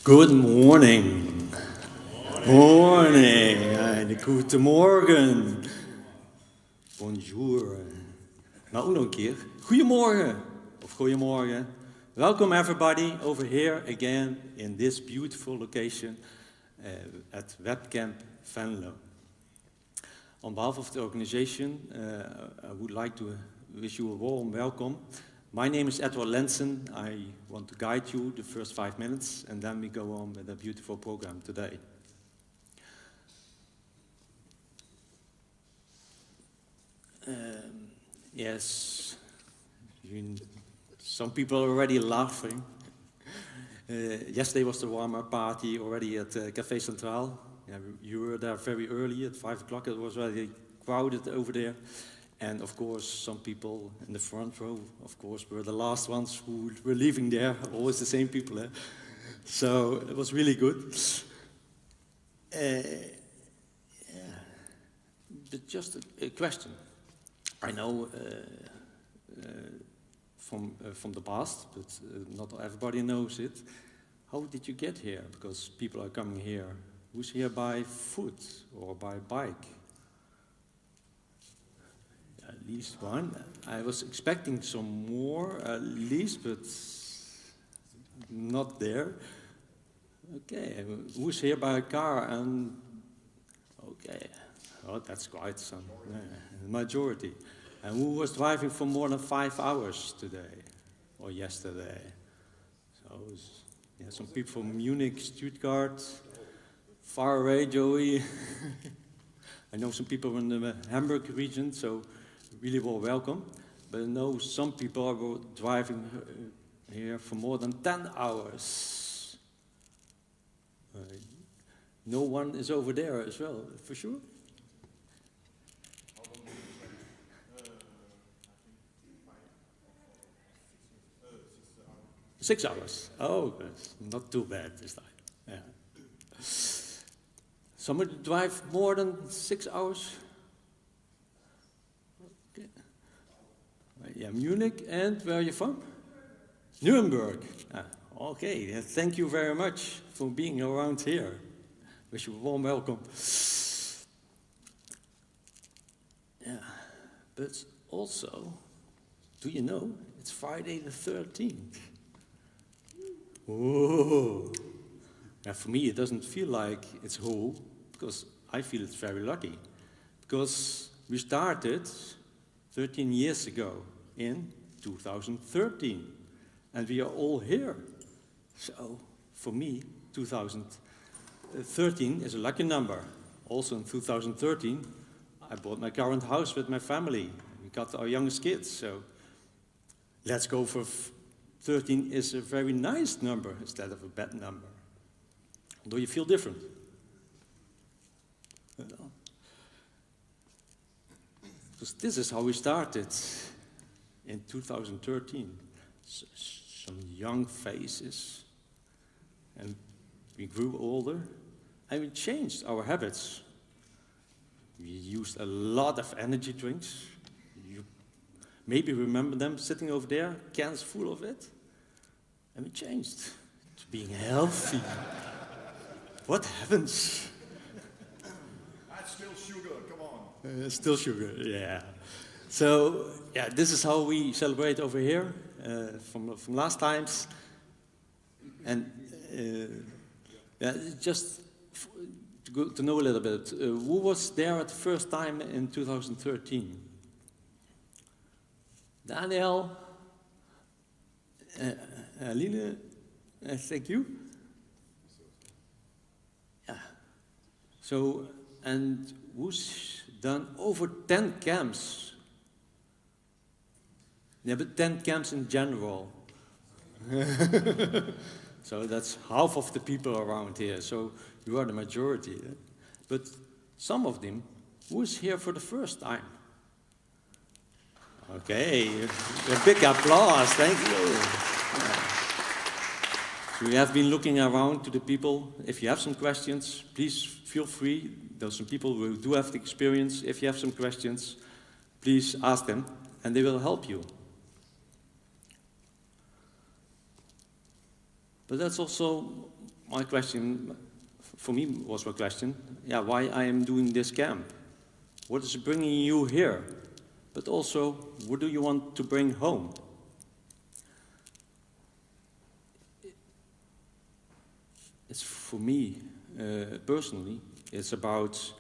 Good morning. Morning. Guten Morgen. Bonjour. Nou, ook nog een keer. Goedemorgen. Of goedemorgen. Welcome everybody over here again in this beautiful location at Camp Venlo. On behalf of the organization, I would like to wish you a warm welcome. My name is Lenssen. I want to guide you the first 5 minutes, and then we go on with a beautiful program today. Yes, some people are already laughing. Yesterday was the warm-up party already at Café Centraal. Yeah, you were there very early, at 5 o'clock. It was already crowded over there. And of course, some people in the front row, of course, were the last ones who were leaving there, always the same people. Eh? So it was really good. Yeah. But just a question. I know from the past, but not everybody knows it. How did you get here? Because people are coming here. Who's here by foot or by bike? At least one. I was expecting some more, at least, but not there. Okay, who's here by a car? And okay, oh, that's quite some majority. And who was driving for more than 5 hours today or yesterday? So, yeah, some people from Munich, Stuttgart, far away, Joey. I know some people in the Hamburg region, so really well welcome. But I know some people are driving here for more than 10 hours. No one is over there as well, for sure? 6 hours. Oh, not too bad this time. Yeah. Somebody drive more than 6 hours? Okay. Yeah, Munich, and where are you from? Nuremberg. Ah, okay, thank you very much for being around here. Wish you a warm welcome. Yeah, but also, do you know, it's Friday the 13th. Oh, yeah, for me it doesn't feel like it's whole, because I feel it's very lucky. Because we started 13 years ago in 2013, and we are all here. So, for me, 2013 is a lucky number. Also in 2013, I bought my current house with my family. We got our youngest kids, so let's go for 13 is a very nice number instead of a bad number. Do you feel different? Because this is how we started in 2013. Some young faces, and we grew older, and we changed our habits. We used a lot of energy drinks. You maybe remember them sitting over there, cans full of it. And we changed to being healthy. What happens? That's still sugar, come on. Still sugar, yeah. So, yeah, this is how we celebrate over here from last times. And yeah, just to know a little bit, who was there at the first time in 2013? Daniel? Aline, thank you. Yeah. So, and who's done over 10 camps? Yeah, but 10 camps in general. So that's half of the people around here. So you are the majority. Eh? But some of them, who's here for the first time? Okay, a big applause, thank you. Yeah. So we have been looking around to the people. If you have some questions, please feel free. There's some people who do have the experience. If you have some questions, please ask them, and they will help you. But that's also my question, for me was my question, yeah, why I am doing this camp? What is bringing you here? But also, what do you want to bring home? It's for me, personally, it's about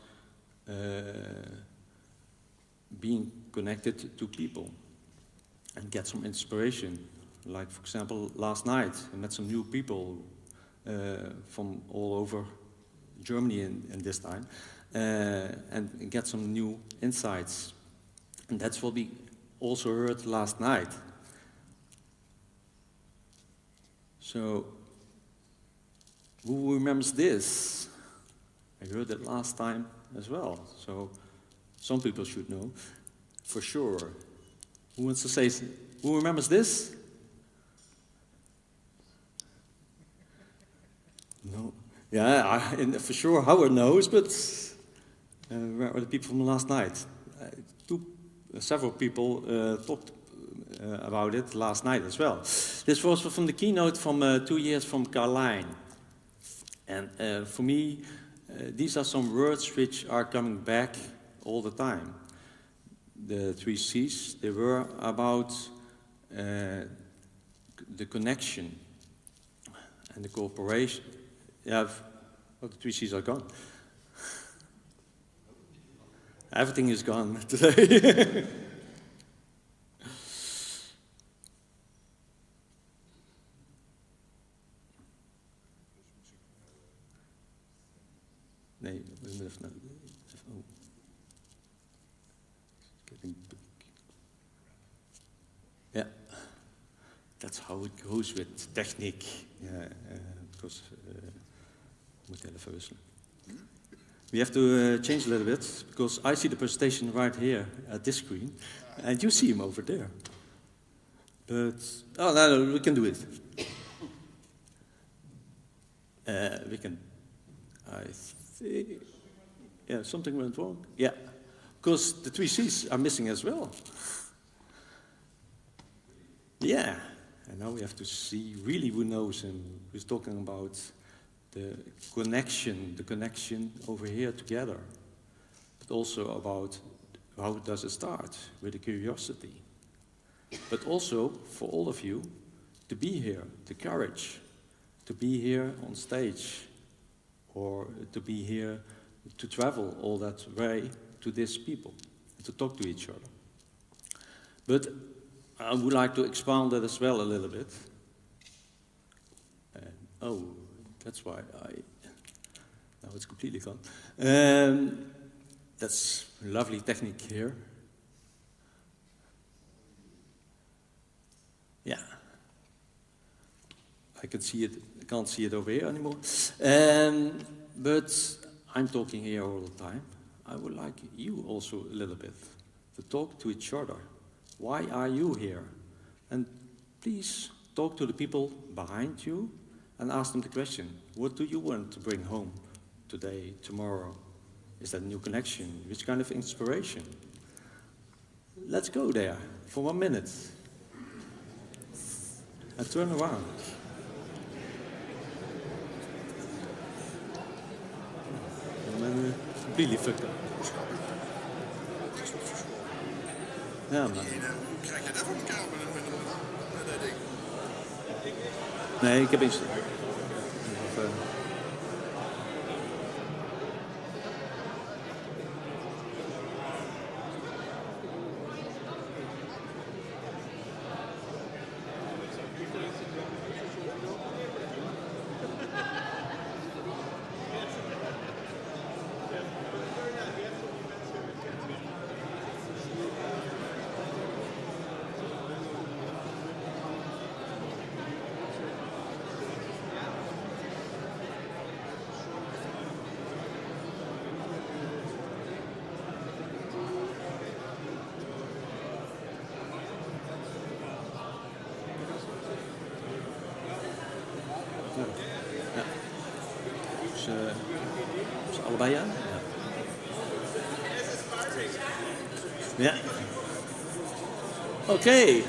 being connected to people and get some inspiration. Like, for example, last night, I met some new people from all over Germany in this time, and get some new insights. And that's what we also heard last night. So, who remembers this? I heard it last time as well, so some people should know, for sure. Who wants to say, who remembers this? No. Yeah, for sure Howard knows, but where are the people from last night? Several people talked about it last night as well. This was from the keynote from 2 years from Carlijn. And for me, these are some words which are coming back all the time. The 3 C's, they were about the connection and the cooperation. Yeah, well, the 3 C's are gone. Everything is gone today. Nee, we moeten even oh. Yeah, that's how it goes with technique. Because we have to change a little bit, because I see the presentation right here at this screen, and you see him over there. But, oh, no, we can do it. We can, I think, yeah, something went wrong. Yeah, because the 3 C's are missing as well. Yeah, and now we have to see really who knows him, who's talking about the connection over here together, but also about how does it start with the curiosity, but also for all of you to be here, the courage to be here on stage, or to be here to travel all that way to these people, to talk to each other. But I would like to expand that as well a little bit. Oh, that's why now it's completely gone. That's lovely technique here. Yeah. I can see it, I can't see it over here anymore. But I'm talking here all the time. I would like you also a little bit to talk to each other. Why are you here? And please talk to the people behind you and ask them the question, what do you want to bring home today, tomorrow? Is that a new connection? Which kind of inspiration? Let's go there for 1 minute. And turn around. En completely fucked up. Ja, maar... Krijg je dat voor elkaar met dat ding? Nee, ik heb iets... Ze allebei aan? Ja. Okay.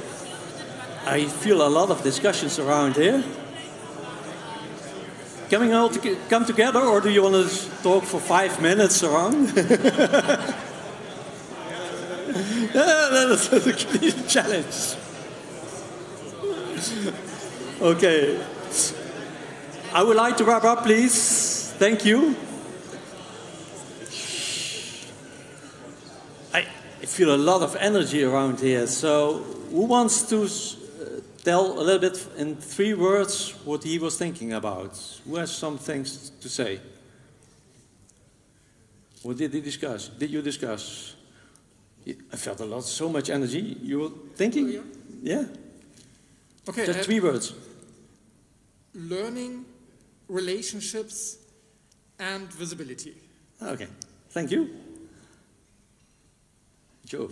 I feel a lot of discussions around here. Can we all come together, or do you want to talk for 5 minutes around? That's a challenge. Okay. I would like to wrap up, please. Thank you. I feel a lot of energy around here. So, who wants to tell a little bit in 3 words what he was thinking about? Who has some things to say? What did he discuss? Did you discuss? I felt a lot, so much energy. You were thinking? Oh, yeah. Okay. Just 3 words. Learning, relationships, and visibility. Okay. Thank you. Joe.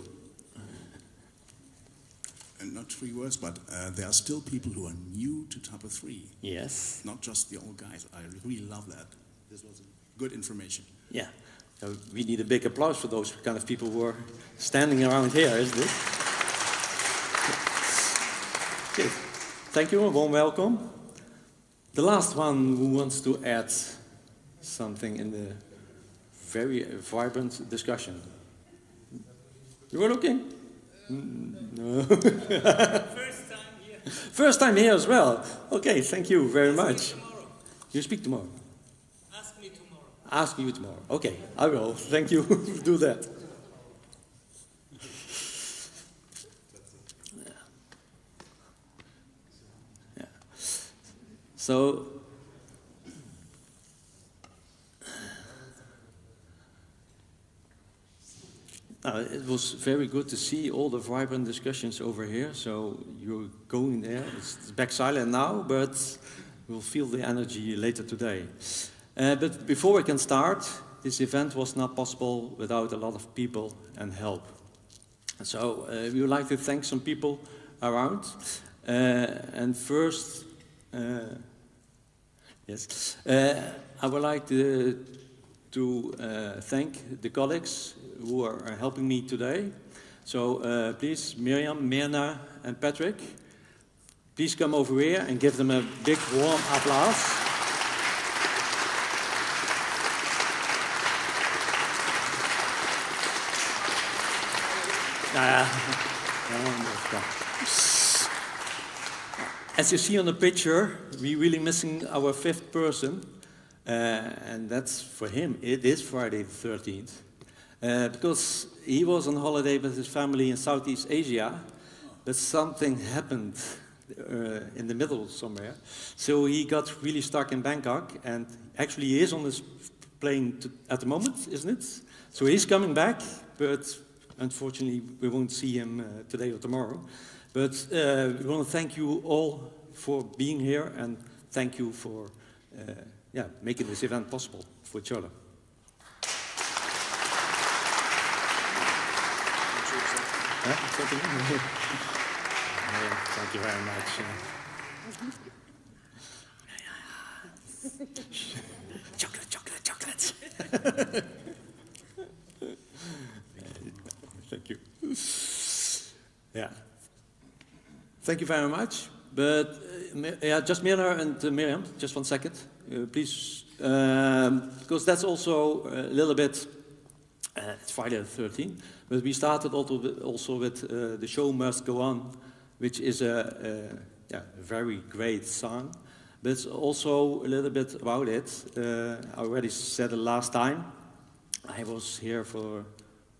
And not 3 words, but there are still people who are new to Type 3. Yes. Not just the old guys. I really love that. This was good information. Yeah. So we need a big applause for those kind of people who are standing around here, isn't it? Okay. Thank you, a warm welcome. The last one who wants to add something in the very vibrant discussion. You were looking? No. First time here. First time here as well. Okay, thank you very much. Tomorrow. You speak tomorrow. Ask me tomorrow. Ask you tomorrow. Okay, I will. Thank you. Do that. Yeah. So, it was very good to see all the vibrant discussions over here. So you're going there. It's back silent now, but we'll feel the energy later today. But before we can start, this event was not possible without a lot of people and help. So we would like to thank some people around. And first, yes, I would like to thank the colleagues who are helping me today. So please, Miriam, Mirna, and Patrick, please come over here and give them a big warm applause. As you see on the picture, we're really missing our 5th person. And that's for him. It is Friday the 13th. Because he was on holiday with his family in Southeast Asia, but something happened in the middle somewhere. So he got really stuck in Bangkok, and actually he is on this plane at the moment, isn't it? So he's coming back, but unfortunately we won't see him today or tomorrow. But we want to thank you all for being here, and thank you for making this event possible for each other. Thank you very much. Chocolate. Thank you. Yeah. Thank you very much. But just Mirna and Miriam, just 1 second, please, because that's also a little bit. It's Friday the 13th, but we started also with The Show Must Go On, which is a very great song, but it's also a little bit about it. I already said it last time. I was here for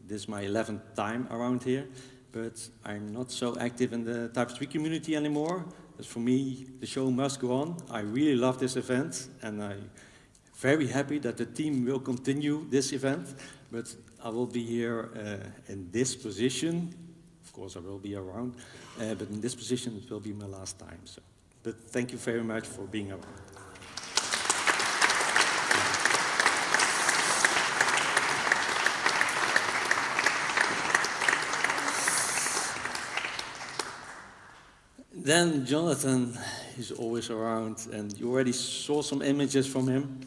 this my 11th time around here, but I'm not so active in the Type 3 community anymore. But for me, the show must go on. I really love this event, and I'm very happy that the team will continue this event. But I will be here in this position. Of course, I will be around, but in this position, it will be my last time. So, but thank you very much for being around. Then Jonathan is always around, and you already saw some images from him.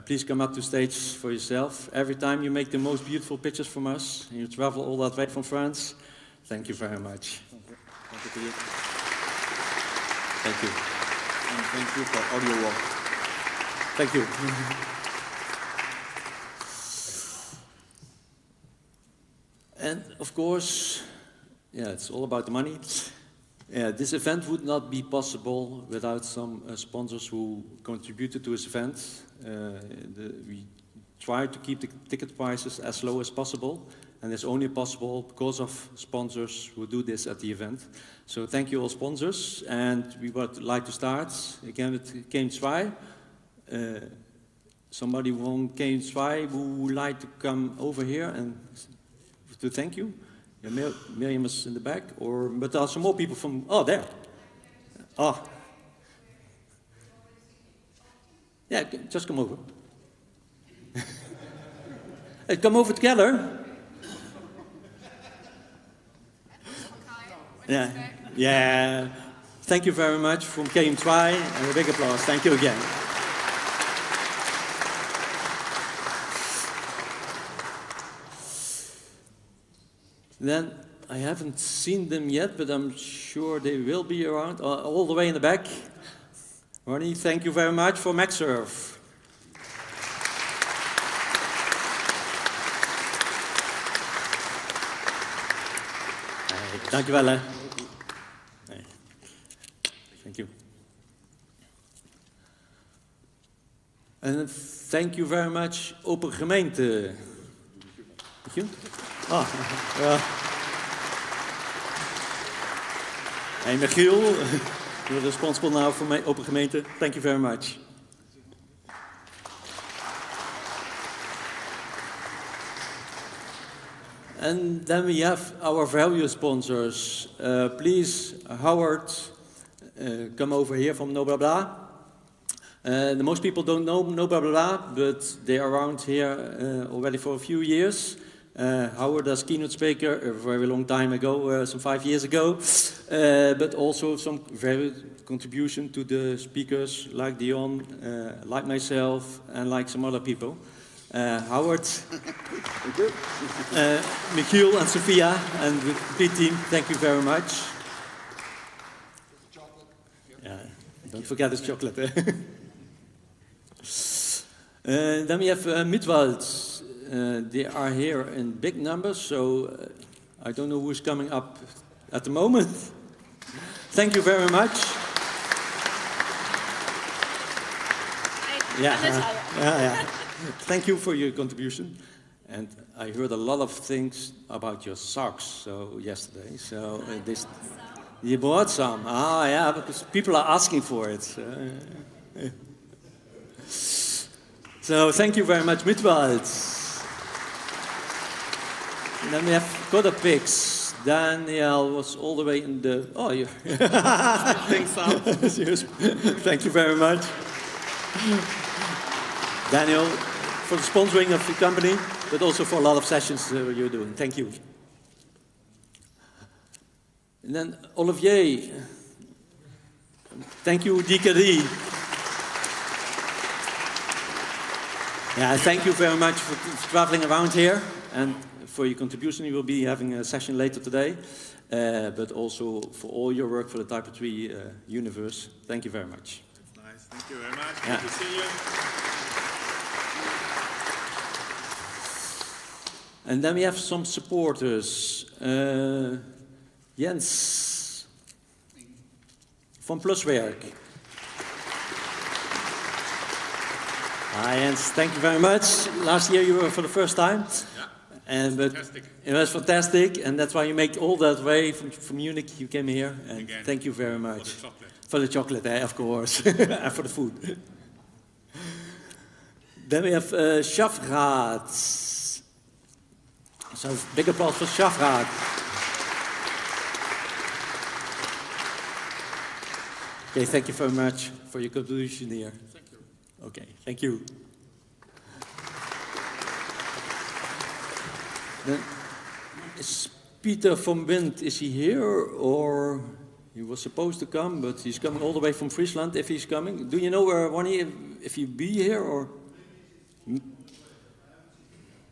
Please come up to stage for yourself. Every time you make the most beautiful pictures from us, and you travel all that way from France, thank you very much. Thank you to you. Thank you. And thank you for all your work. Thank you. And of course, yeah, it's all about the money. This event would not be possible without some sponsors who contributed to this event. We try to keep the ticket prices as low as possible, and it's only possible because of sponsors who do this at the event. So thank you all sponsors, and we would like to start again with Camp Venlo. Somebody from Camp Venlo who would like to come over here and to thank you. Yeah, Miriam is in the back, but there are some more people from, oh, there. Oh. Yeah, just come over. Hey, come over together. Yeah, yeah. Thank you very much from Camp Venlo, and a big applause. Thank you again. Then, I haven't seen them yet, but I'm sure they will be around, all the way in the back. Ronnie, thank you very much for MaxSurf. Dank je wel, hè. Nee. Thank you. And thank you very much, Open Gemeente. Thank you. Ah, ja. Hey, Michiel, you're responsible now for my Open Gemeente. Thank you very much. And then we have our value sponsors. Please, Howard, come over here from No Blah Blah. The most people don't know No Blah Blah, but they are around here already for a few years. Howard as keynote speaker a very long time ago, some 5 years ago, but also some very contribution to the speakers like Dion, like myself, and like some other people. Howard, Michiel and Sophia and the complete team, thank you very much. Yeah, don't forget this chocolate. Then we have Midwald. They are here in big numbers, so I don't know who's coming up at the moment. Thank you very much. Yeah. Thank you for your contribution. And I heard a lot of things about your socks yesterday. So you bought some. Ah, yeah, because people are asking for it. So thank you very much, Midwald. And then we have Codapics. Daniel was all the way in the... Oh, you... Thank you very much. Daniel, for the sponsoring of the company, but also for a lot of sessions you're doing. Thank you. And then Olivier. Thank you, DKD. Yeah, thank you very much for traveling around here and for your contribution. You will be having a session later today, but also for all your work for the Type 3 universe. Thank you very much. That's nice. Thank you very much. Yeah. Good to see you. And then we have some supporters. Jens from Pluswerk. Hi Jens, thank you very much. Last year you were for the first time. But fantastic. It was fantastic, and that's why you made all that way from Munich. You came here, and again, thank you very much. For the chocolate, of course, and for the food. Then we have Shafraad. So big applause for Shafraad. Okay, thank you very much for your contribution here. Thank you. Okay, thank you. Then is Peter from Wind, is he here, or he was supposed to come, but he's coming all the way from Friesland, if he's coming. Do you know, Ronnie, if he'll be here, or?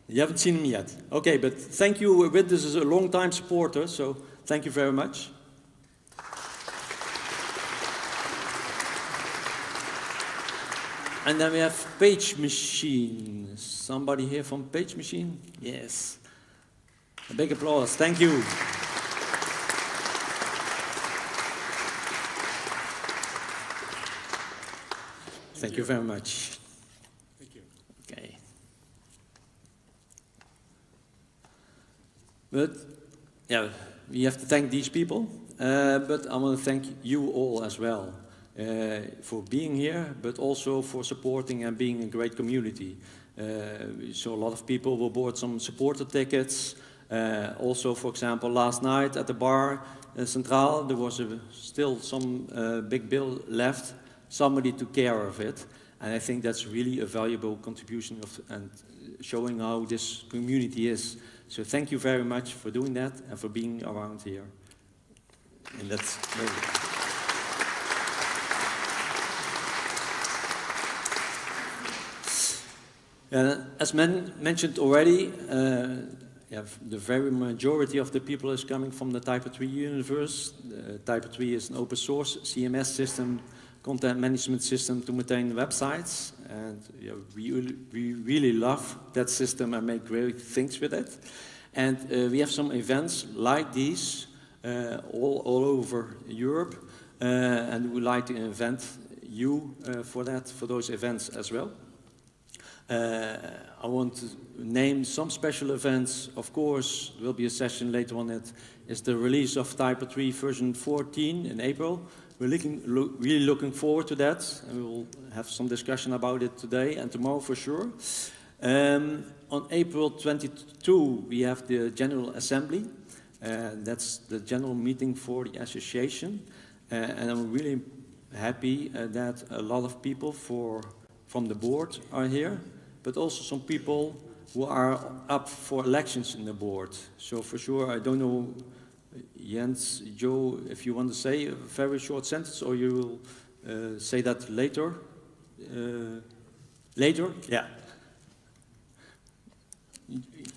You haven't seen him yet. Okay, but thank you, Wind is a long-time supporter, so thank you very much. And then we have Page Machine. Somebody here from Page Machine? Yes. A big applause. Thank you. Thank you very much. Thank you. Okay. But, yeah, we have to thank these people. But I want to thank you all as well for being here, but also for supporting and being a great community. So a lot of people will bought some supporter tickets. Also, for example, last night at the bar Centraal, there was still some big bill left. Somebody took care of it. And I think that's really a valuable contribution and showing how this community is. So thank you very much for doing that and for being around here. And that's as mentioned already, the very majority of the people is coming from the Type 3 universe. Type 3 is an open source CMS system, content management system to maintain websites. And we really love that system and make great things with it. And we have some events like these all over Europe. And we would like to invite you for those events as well. I want to name some special events. Of course, there will be a session later on that is the release of Type 3 version 14 in April. We're really looking forward to that, and we will have some discussion about it today and tomorrow for sure. On April 22, we have the General Assembly. That's the general meeting for the association. And I'm really happy that a lot of people from the board are here, but also some people who are up for elections in the board. So for sure, I don't know, Jens, Joe, if you want to say a very short sentence, or you will say that later. Later? Yeah.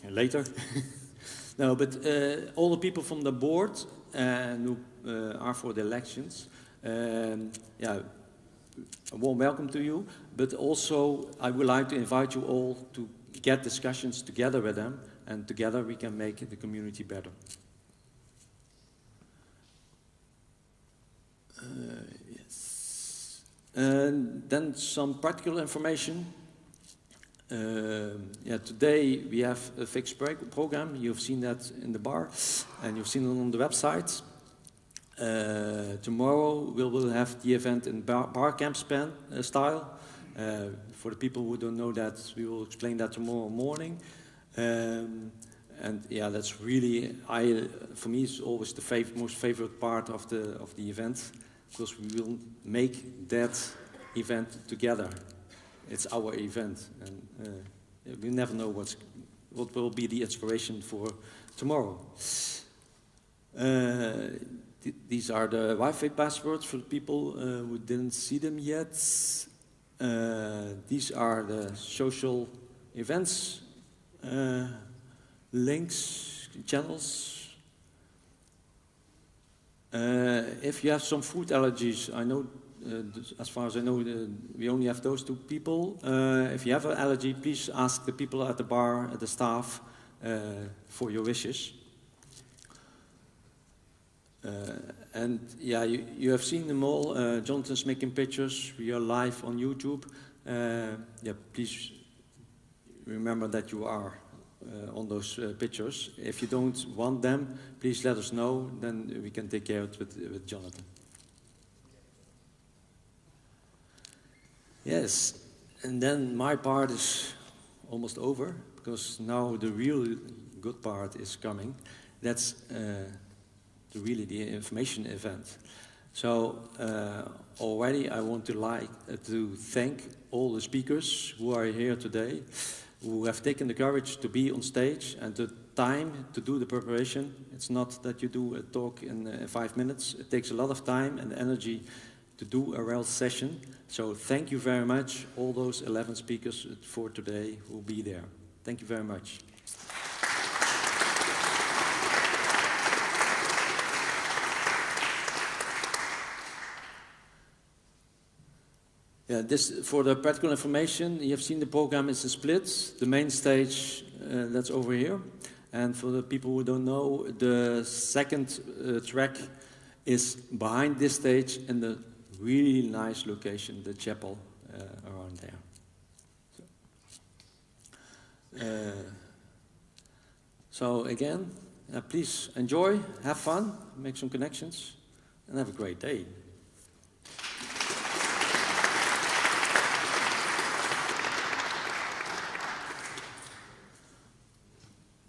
Later. No, but all the people from the board who are for the elections, yeah, a warm welcome to you, but also I would like to invite you all to get discussions together with them, and together we can make the community better. Yes. And then some practical information. Today we have a fixed program. You've seen that in the bar, and you've seen it on the website. Tomorrow we will have the event in bar camp style. For the people who don't know that, we will explain that tomorrow morning. And yeah, that's really, for me, it's always the most favorite part of the event, because we will make that event together. It's our event, and we never know what will be the inspiration for tomorrow. These are the Wi-Fi passwords for the people who didn't see them yet. These are the social events links, channels. If you have some food allergies, I know, as far as I know, we only have those two people. If you have an allergy, please ask the people at the bar, at the staff, for your wishes. And yeah, you have seen them all. Jonathan's making pictures. We are live on YouTube. Yeah, please remember that you are on those pictures. If you don't want them, please let us know. Then we can take care of it with Jonathan. Yes, and then my part is almost over, because now the real good part is coming. That's really the information event. So already I want to thank all the speakers who are here today, who have taken the courage to be on stage and the time to do the preparation. It's not that you do a talk in 5 minutes. It takes a lot of time and energy to do a real session. So thank you very much, all those 11 speakers for today who will be there. Thank you very much. Yeah, this for the practical information. You have seen the program is a split. The main stage that's over here, and for the people who don't know, the second track is behind this stage in the really nice location, the chapel around there. So again, please enjoy, have fun, make some connections, and have a great day.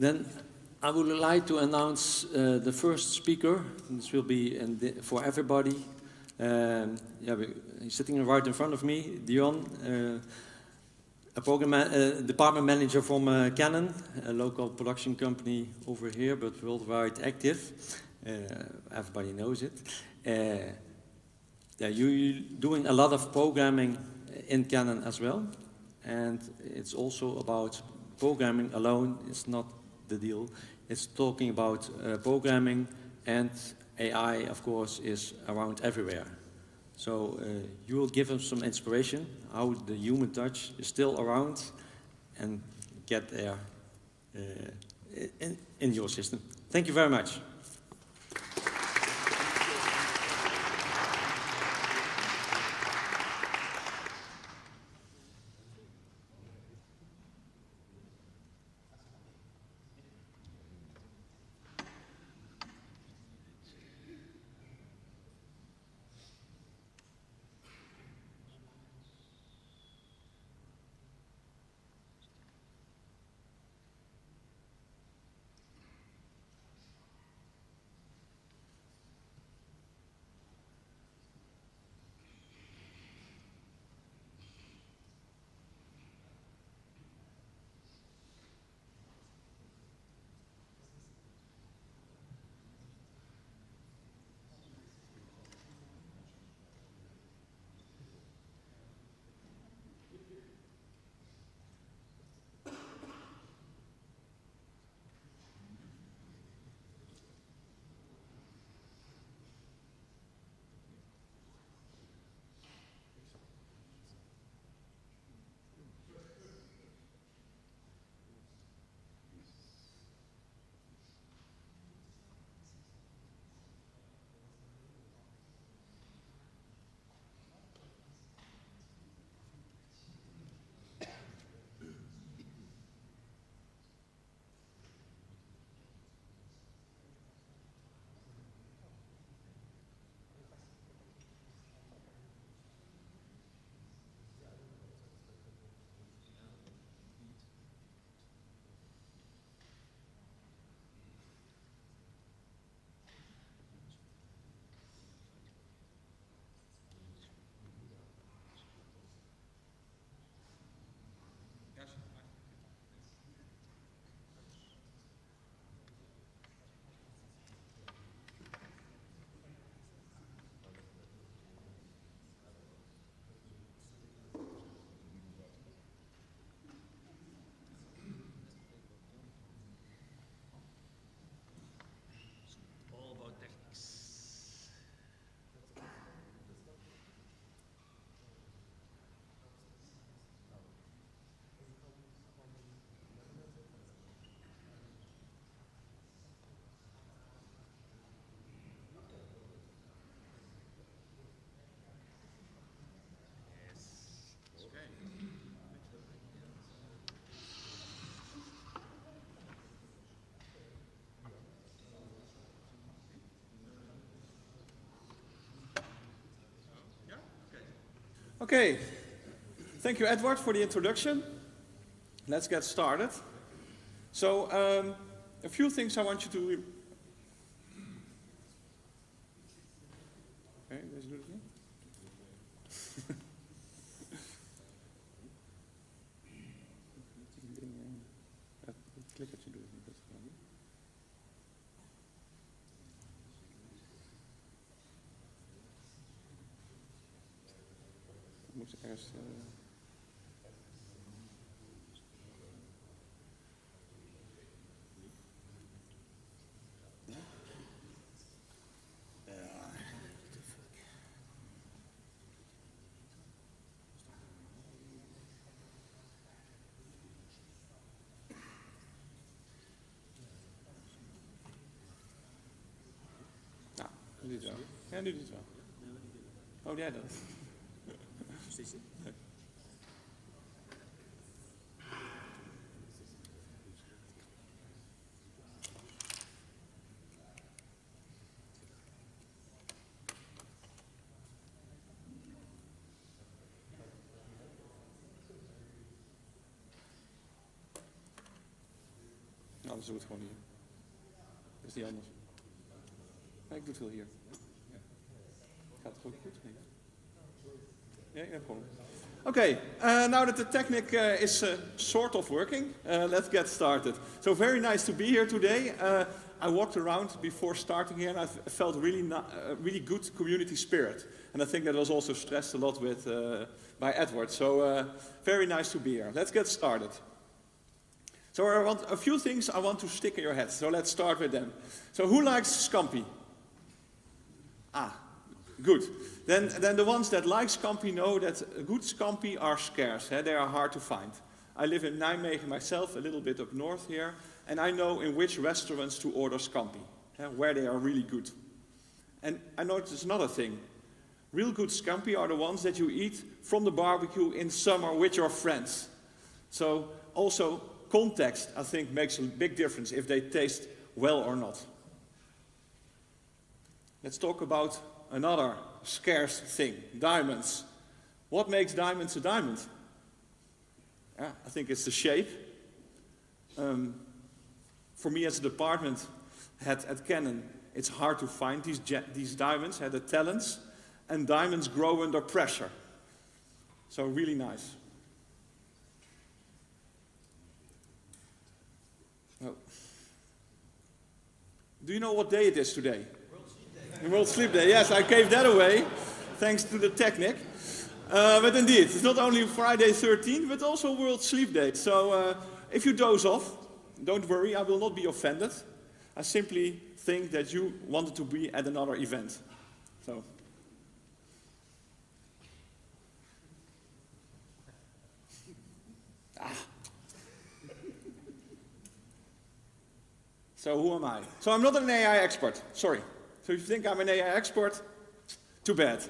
Then I would like to announce the first speaker. This will be for everybody. He's sitting right in front of me, Dion, a department manager from Canon, a local production company over here, but worldwide active. Everybody knows it. You're doing a lot of programming in Canon as well, and it's also about programming alone. It's not the deal. It's talking about programming, and AI, of course, is around everywhere. So you will give them some inspiration how the human touch is still around and get there in your system. Thank you very much. Okay, thank you, Edward, for the introduction. Let's get started. So, a few things I want you to... Okay, let's do it again. Klik wat je doet. Moet eerst... Doe dit wel. Ja, doe dit wel. Oh, jij dat. Anders doe het gewoon hier. Dat is niet anders. Nee, ik doe het wel hier. Gaat het ook goed? Nee. Ja, ik heb gewoon. Okay, now that the technic is sort of working, let's get started. So very nice to be here today. I walked around before starting here and I felt really good community spirit. And I think that was also stressed a lot with, by Edward. So very nice to be here. Let's get started. So I want a few things I want to stick in your head. So let's start with them. So who likes Scampi? Ah, good. Then the ones that like Scampi know that good Scampi are scarce. They are hard to find. I live in Nijmegen myself, a little bit up north here, and I know in which restaurants to order Scampi, where they are really good. And I noticed another thing. Real good Scampi are the ones that you eat from the barbecue in summer with your friends. So also context, I think, makes a big difference if they taste well or not. Let's talk about another scarce thing, diamonds. What makes diamonds a diamond? I think it's the shape. For me as a department head at Canon, it's hard to find these diamonds, the talents, and diamonds grow under pressure. So really nice. Oh. Do you know what day it is today? World Sleep Day. Yes, I gave that away, thanks to the technique. But indeed, it's not only Friday 13th, but also World Sleep Day. So if you doze off, don't worry, I will not be offended. I simply think that you wanted to be at another event. So. So who am I? So I'm not an AI expert, sorry. So if you think I'm an AI expert, too bad.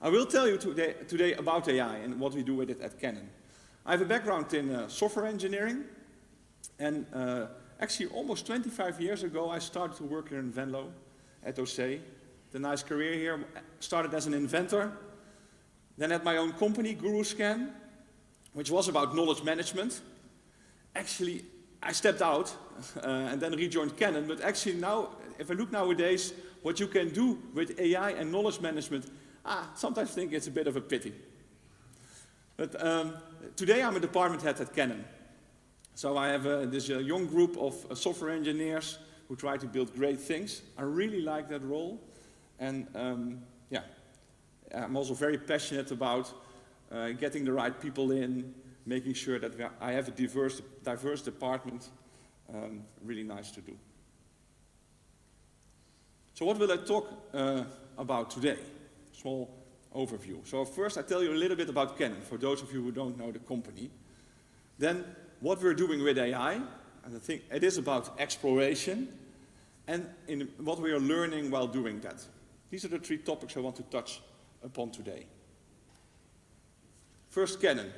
I will tell you today about AI and what we do with it at Canon. I have a background in software engineering, and actually almost 25 years ago I started to work here in Venlo at OC. The nice career here, started as an inventor, then had my own company, GuruScan, which was about knowledge management. Actually, I stepped out and then rejoined Canon, but actually now, if I look nowadays, what you can do with AI and knowledge management, sometimes I think it's a bit of a pity. But today I'm a department head at Canon. So I have this young group of software engineers who try to build great things. I really like that role. And I'm also very passionate about getting the right people in, making sure that I have a diverse department. Really nice to do. So what will I talk about today? Small overview. So first I tell you a little bit about Canon, for those of you who don't know the company. Then what we're doing with AI, and I think it is about exploration, and in what we are learning while doing that. These are the three topics I want to touch upon today. First, Canon.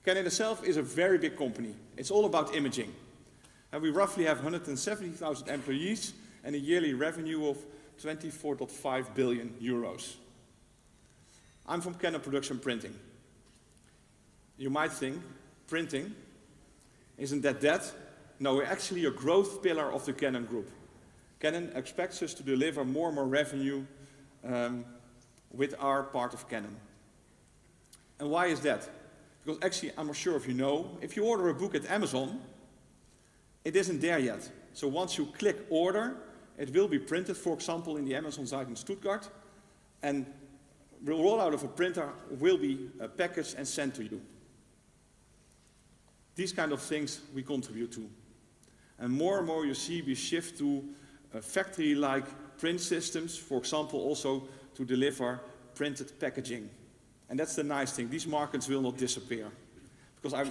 Canon itself is a very big company. It's all about imaging. And we roughly have 170,000 employees and a yearly revenue of 24.5 billion euros. I'm from Canon Production Printing. You might think, printing, isn't that dead? No, we're actually a growth pillar of the Canon Group. Canon expects us to deliver more and more revenue with our part of Canon. And why is that? Because actually, I'm not sure if you know, if you order a book at Amazon, it isn't there yet. So once you click order, it will be printed, for example, in the Amazon site in Stuttgart, and the rollout of a printer will be packaged and sent to you. These kind of things we contribute to. And more you see we shift to factory-like print systems, for example, also to deliver printed packaging. And that's the nice thing. These markets will not disappear. Because I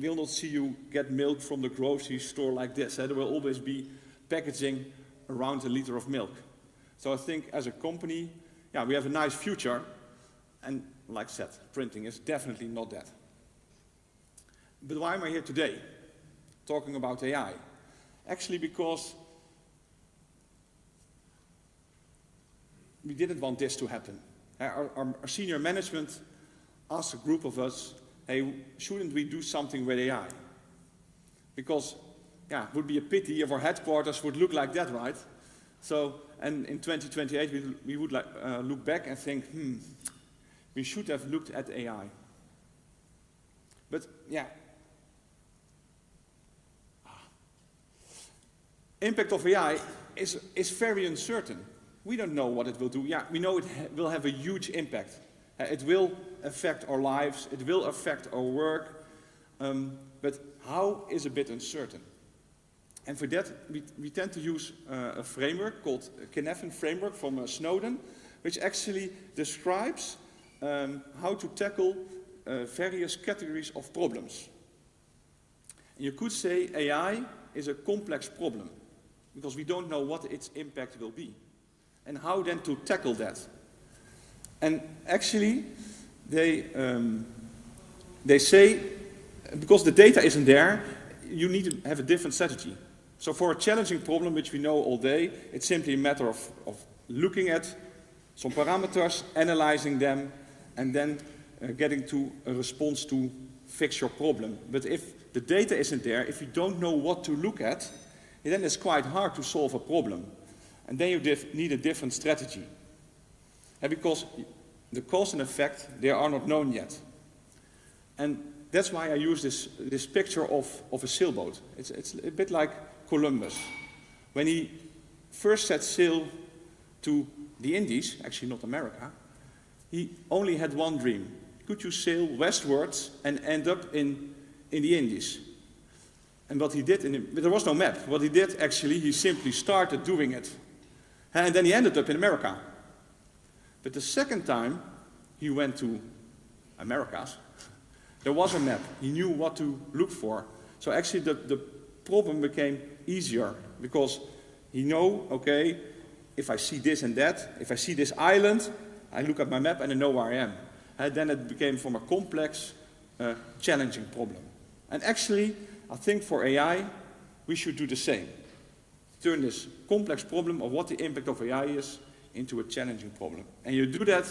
will not see you get milk from the grocery store like this. There will always be packaging around a liter of milk. So I think as a company, yeah, we have a nice future. And like I said, printing is definitely not that. But why am I here today, talking about AI? Actually, because we didn't want this to happen. Our senior management asked a group of us, hey, shouldn't we do something with AI? Because, yeah, it would be a pity if our headquarters would look like that, right? So, and in 2028, we would look back and think, we should have looked at AI. But, yeah. Impact of AI is very uncertain. We don't know what it will do. Yeah, we know it will have a huge impact. It will affect our lives. It will affect our work. But how is a bit uncertain. And for that, we tend to use a framework called Keynote framework from Snowden, which actually describes how to tackle various categories of problems. And you could say AI is a complex problem, because we don't know what its impact will be. And how then to tackle that? And actually, they say, because the data isn't there, you need to have a different strategy. So for a challenging problem, which we know all day, it's simply a matter of looking at some parameters, analyzing them, and then getting to a response to fix your problem. But if the data isn't there, if you don't know what to look at, then it's quite hard to solve a problem. And then you need a different strategy. And because the cause and effect, they are not known yet. And that's why I use this picture of a sailboat. It's a bit like Columbus. When he first set sail to the Indies, actually not America, he only had one dream. Could you sail westwards and end up in the Indies? And what he did, there was no map. What he did, actually, he simply started doing it. And then he ended up in America. But the second time he went to Americas, there was a map. He knew what to look for. So actually the problem became easier, because he knew, okay, if I see this and that, if I see this island, I look at my map and I know where I am. And then it became from a complex, challenging problem. And actually, I think for AI, we should do the same. Turn this complex problem of what the impact of AI is into a challenging problem. And you do that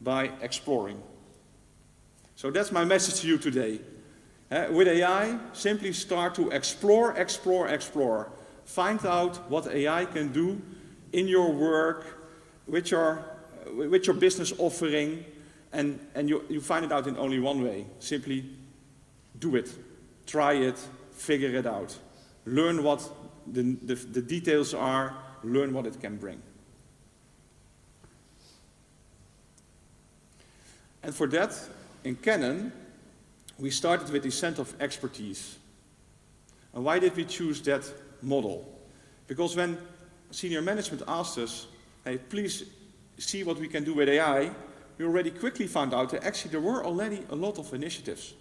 by exploring. So that's my message to you today. With AI, simply start to explore. Find out what AI can do in your work, with your business offering, and you find it out in only one way. Simply do it. Try it. Figure it out. Learn what the details are. Learn what it can bring. And for that, in Canon, we started with the Center of Expertise. And why did we choose that model? Because when senior management asked us, hey, please see what we can do with AI, we already quickly found out that actually there were already a lot of initiatives.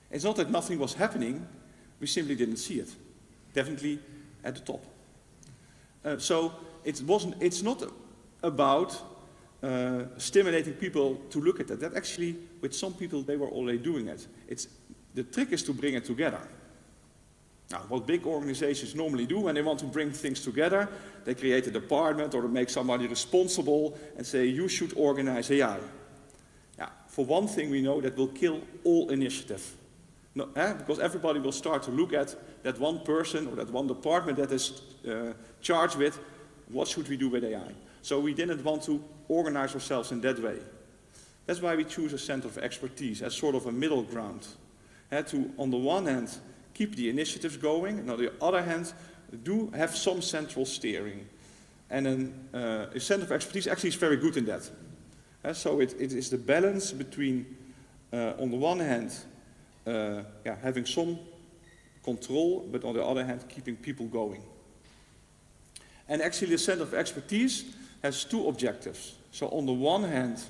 It's not that nothing was happening, we simply didn't see it. Definitely at the top. So it's not about stimulating people to look at that. That actually, with some people, they were already doing it. The trick is to bring it together. Now, what big organizations normally do when they want to bring things together, they create a department or they make somebody responsible and say, you should organize AI. Yeah, for one thing, we know that will kill all initiative. No, because everybody will start to look at that one person or that one department that is charged with what should we do with AI. So we didn't want to organize ourselves in that way. That's why we choose a center of expertise as sort of a middle ground. To, on the one hand, keep the initiatives going, and on the other hand, do have some central steering. And a center of expertise actually is very good in that. So it is the balance between, on the one hand, having some control, but on the other hand, keeping people going. And actually, the Center of Expertise has two objectives. So on the one hand,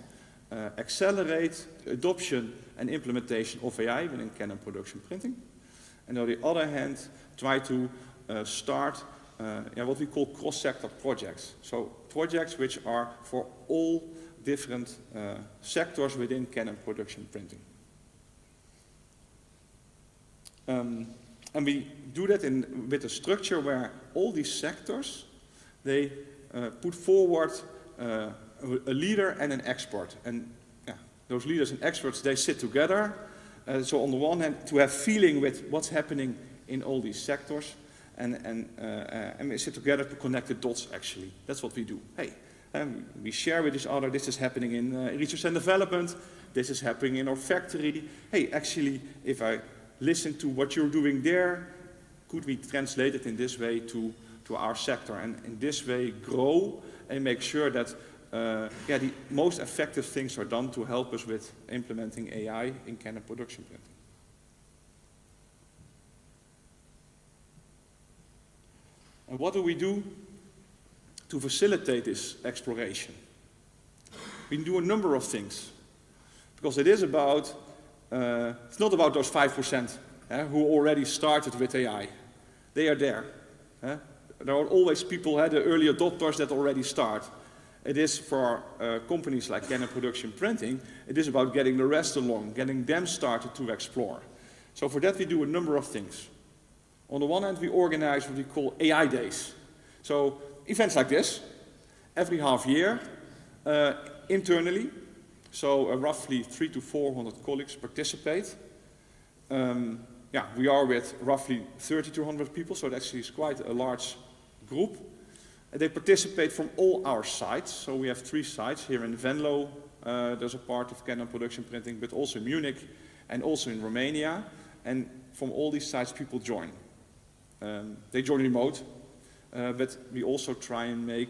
accelerate the adoption and implementation of AI within Canon production printing. And on the other hand, try to start what we call cross-sector projects. So projects which are for all different sectors within Canon production printing. And we do that with a structure where all these sectors, they put forward a leader and an expert. And those leaders and experts, they sit together. So on the one hand, to have feeling with what's happening in all these sectors. And we sit together to connect the dots, actually. That's what we do. Hey, we share with each other, this is happening in research and development. This is happening in our factory. Hey, actually, if I listen to what you're doing there, could we translate it in this way to our sector? And in this way, grow and make sure that the most effective things are done to help us with implementing AI in Canon production printing. And what do we do to facilitate this exploration? We do a number of things. Because it is about, it's not about those 5% who already started with AI. They are there. There are always people, the early adopters that already start. It is for companies like Canon Production Printing, it is about getting the rest along, getting them started to explore. So for that we do a number of things. On the one hand, we organize what we call AI days. So events like this, every half year, internally. So roughly 300 to 400 colleagues participate. We are with roughly 30 to 100 people, so that actually is quite a large group. And they participate from all our sites. So we have 3 sites here in Venlo. There's a part of Canon Production Printing, but also in Munich and also in Romania. And from all these sites, people join. They join remote, but we also try and make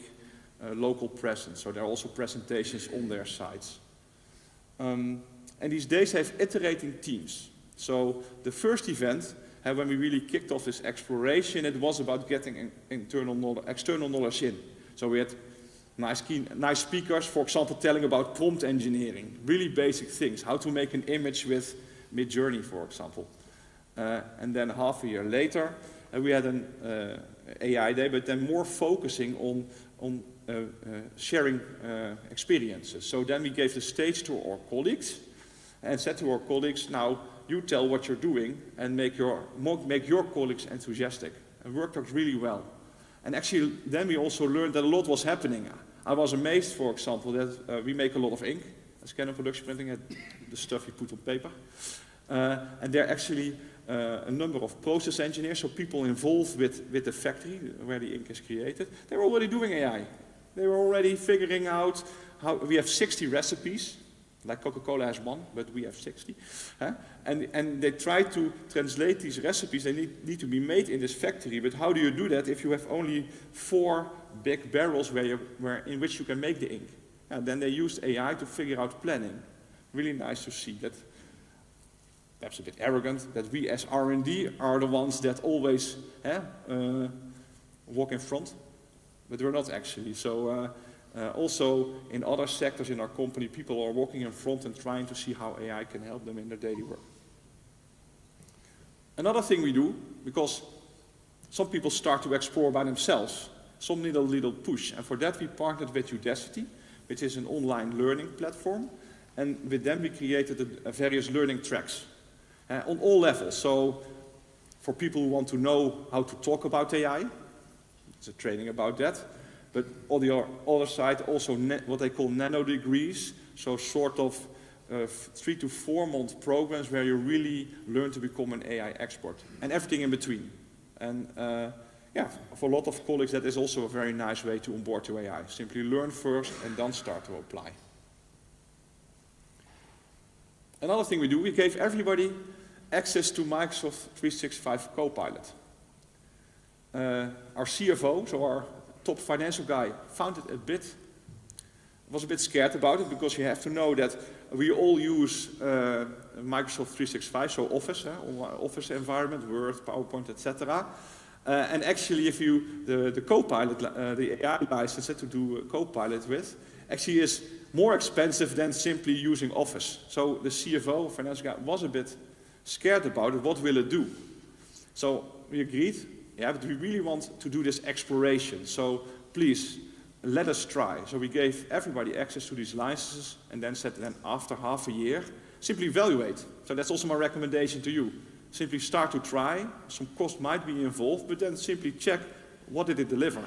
local presence. So there are also presentations on their sites. And these days have iterating teams. So the first event, when we really kicked off this exploration, it was about getting external knowledge in. So we had nice speakers, for example, telling about prompt engineering, really basic things, how to make an image with Midjourney, for example. And then half a year later, we had an AI day, but then more focusing on sharing experiences. So then we gave the stage to our colleagues and said to our colleagues, now you tell what you're doing and make your colleagues enthusiastic. And worked out really well. And actually then we also learned that a lot was happening. I was amazed, for example, that we make a lot of ink as Canon Production Printing, the stuff we put on paper. And there are actually a number of process engineers, so people involved with the factory where the ink is created. They're already doing AI. They were already figuring out how we have 60 recipes, like Coca-Cola has 1, but we have 60. And they try to translate these recipes. They need to be made in this factory, but how do you do that if you have only 4 big barrels in which you can make the ink? And then they used AI to figure out planning. Really nice to see that. Perhaps a bit arrogant, that we as R&D are the ones that always walk in front, but we're not actually. So also in other sectors in our company, people are walking in front and trying to see how AI can help them in their daily work. Another thing we do, because some people start to explore by themselves, some need a little push, and for that we partnered with Udacity, which is an online learning platform, and with them we created various learning tracks. On all levels. So for people who want to know how to talk about AI, it's a training about that. But on the other side, also what they call nano degrees, so sort of 3 to 4 month programs where you really learn to become an AI expert, and everything in between. And for a lot of colleagues, that is also a very nice way to onboard to AI. Simply learn first and then start to apply. Another thing we do, we gave everybody access to Microsoft 365 Copilot. Our CFO, so our top financial guy, was a bit scared about it, because you have to know that we all use Microsoft 365, so Office, Office environment, Word, PowerPoint, etc. And actually, if you the Copilot, the AI license to do Copilot with, actually is more expensive than simply using Office. So the CFO, financial guy, was a bit scared about it. What will it do? So we agreed. yeah, but we really want to do this exploration. So please, let us try. So we gave everybody access to these licenses and then said, then after half a year, simply evaluate. So that's also my recommendation to you. Simply start to try. Some cost might be involved, but then simply check what did it deliver.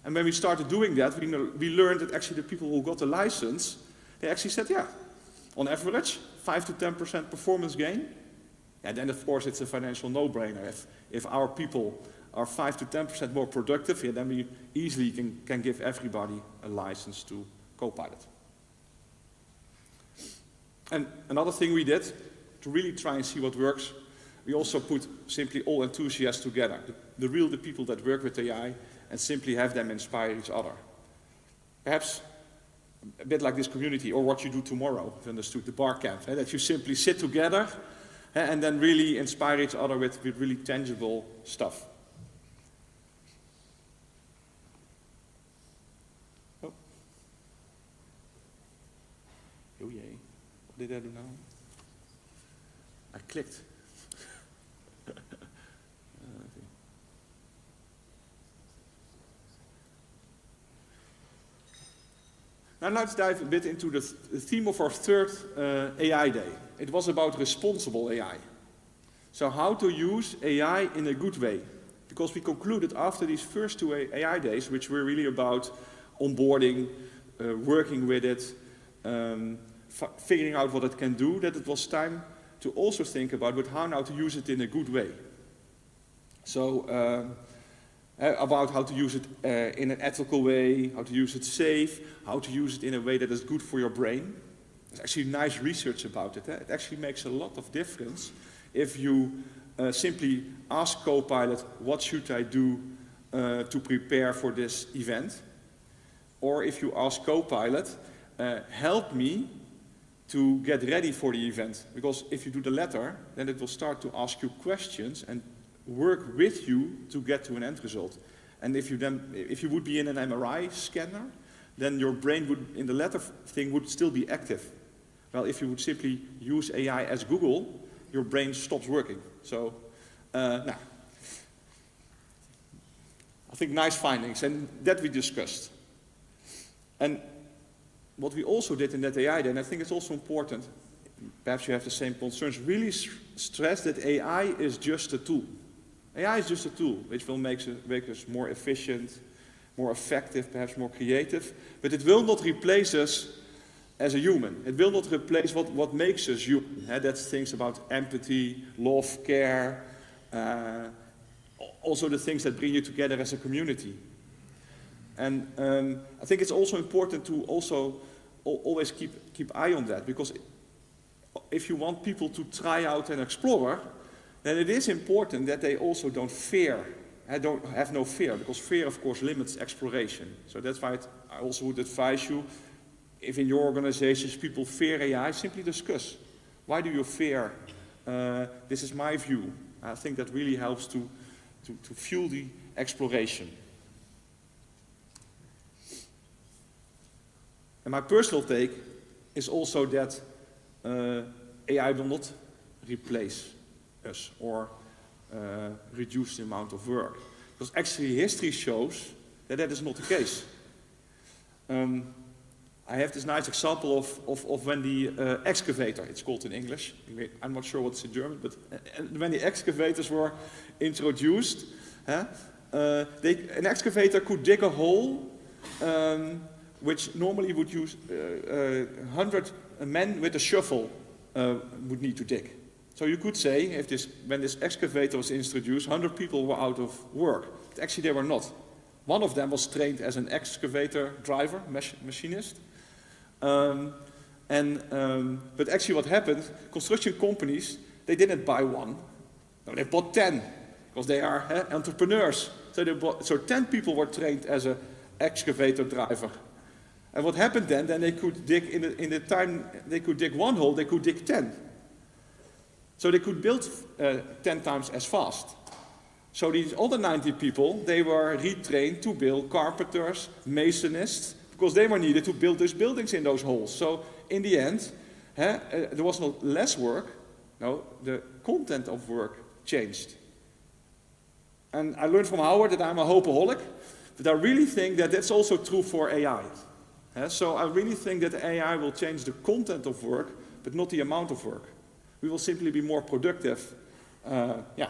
And when we started doing that, we learned that actually the people who got the license, they actually said, yeah, on average, 5 to 10% performance gain. And then, of course, it's a financial no-brainer. If our people are 5 to 10% more productive, yeah, then we easily can give everybody a license to Copilot. And another thing we did, to really try and see what works, we also put simply all enthusiasts together. The people that work with AI, and simply have them inspire each other. Perhaps a bit like this community, or what you do tomorrow, if you understood, the bar camp, that you simply sit together and then really inspire each other with really tangible stuff. Oh. Oh yay. What did I do now? I clicked. Now let's dive a bit into the theme of our third AI day. It was about responsible AI. So how to use AI in a good way. Because we concluded after these first two AI days, which were really about onboarding, working with it, figuring out what it can do, that it was time to also think about how now to use it in a good way. So about how to use it in an ethical way, how to use it safe, how to use it in a way that is good for your brain. There's actually nice research about it. It actually makes a lot of difference if you simply ask Copilot, what should I do to prepare for this event? Or if you ask Copilot, help me to get ready for the event. Because if you do the latter, then it will start to ask you questions and work with you to get to an end result. And if you would be in an MRI scanner, then your brain would, in the latter thing, would still be active. Well, if you would simply use AI as Google, your brain stops working. So, now, I think nice findings, and that we discussed. And what we also did in that AI day, and I think it's also important, perhaps you have the same concerns, really stress that AI is just a tool. AI is just a tool which will make us more efficient, more effective, perhaps more creative, but it will not replace us as a human. It will not replace what makes us human. That's things about empathy, love, care, also the things that bring you together as a community. And I think it's also important to also always keep eye on that, because if you want people to try out and explore, then it is important that they also don't have no fear, because fear, of course, limits exploration. So that's why I also would advise you, if in your organizations people fear AI, simply discuss. Why do you fear? This is my view. I think that really helps to fuel the exploration. And my personal take is also that AI will not replace us or reduce the amount of work. Because actually history shows that that is not the case. I have this nice example of when the excavator, it's called in English, I'm not sure what's in German, but when the excavators were introduced, an excavator could dig a hole which normally would use 100 men with a shovel would need to dig. So you could say, when this excavator was introduced, 100 people were out of work. But actually they were not. One of them was trained as an excavator driver, machinist. But actually what happened, construction companies, they didn't buy one. No, they bought 10, because they are entrepreneurs. So 10 people were trained as an excavator driver. And what happened then they could dig, in the time they could dig one hole, they could dig 10. So they could build 10 times as fast. So these other 90 people, they were retrained to build carpenters, masonists, because they were needed to build those buildings in those holes. So in the end, there was not less work, no, the content of work changed. And I learned from Howard that I'm a hopeaholic, but I really think that that's also true for AI. So I really think that AI will change the content of work, but not the amount of work. We will simply be more productive. Yeah.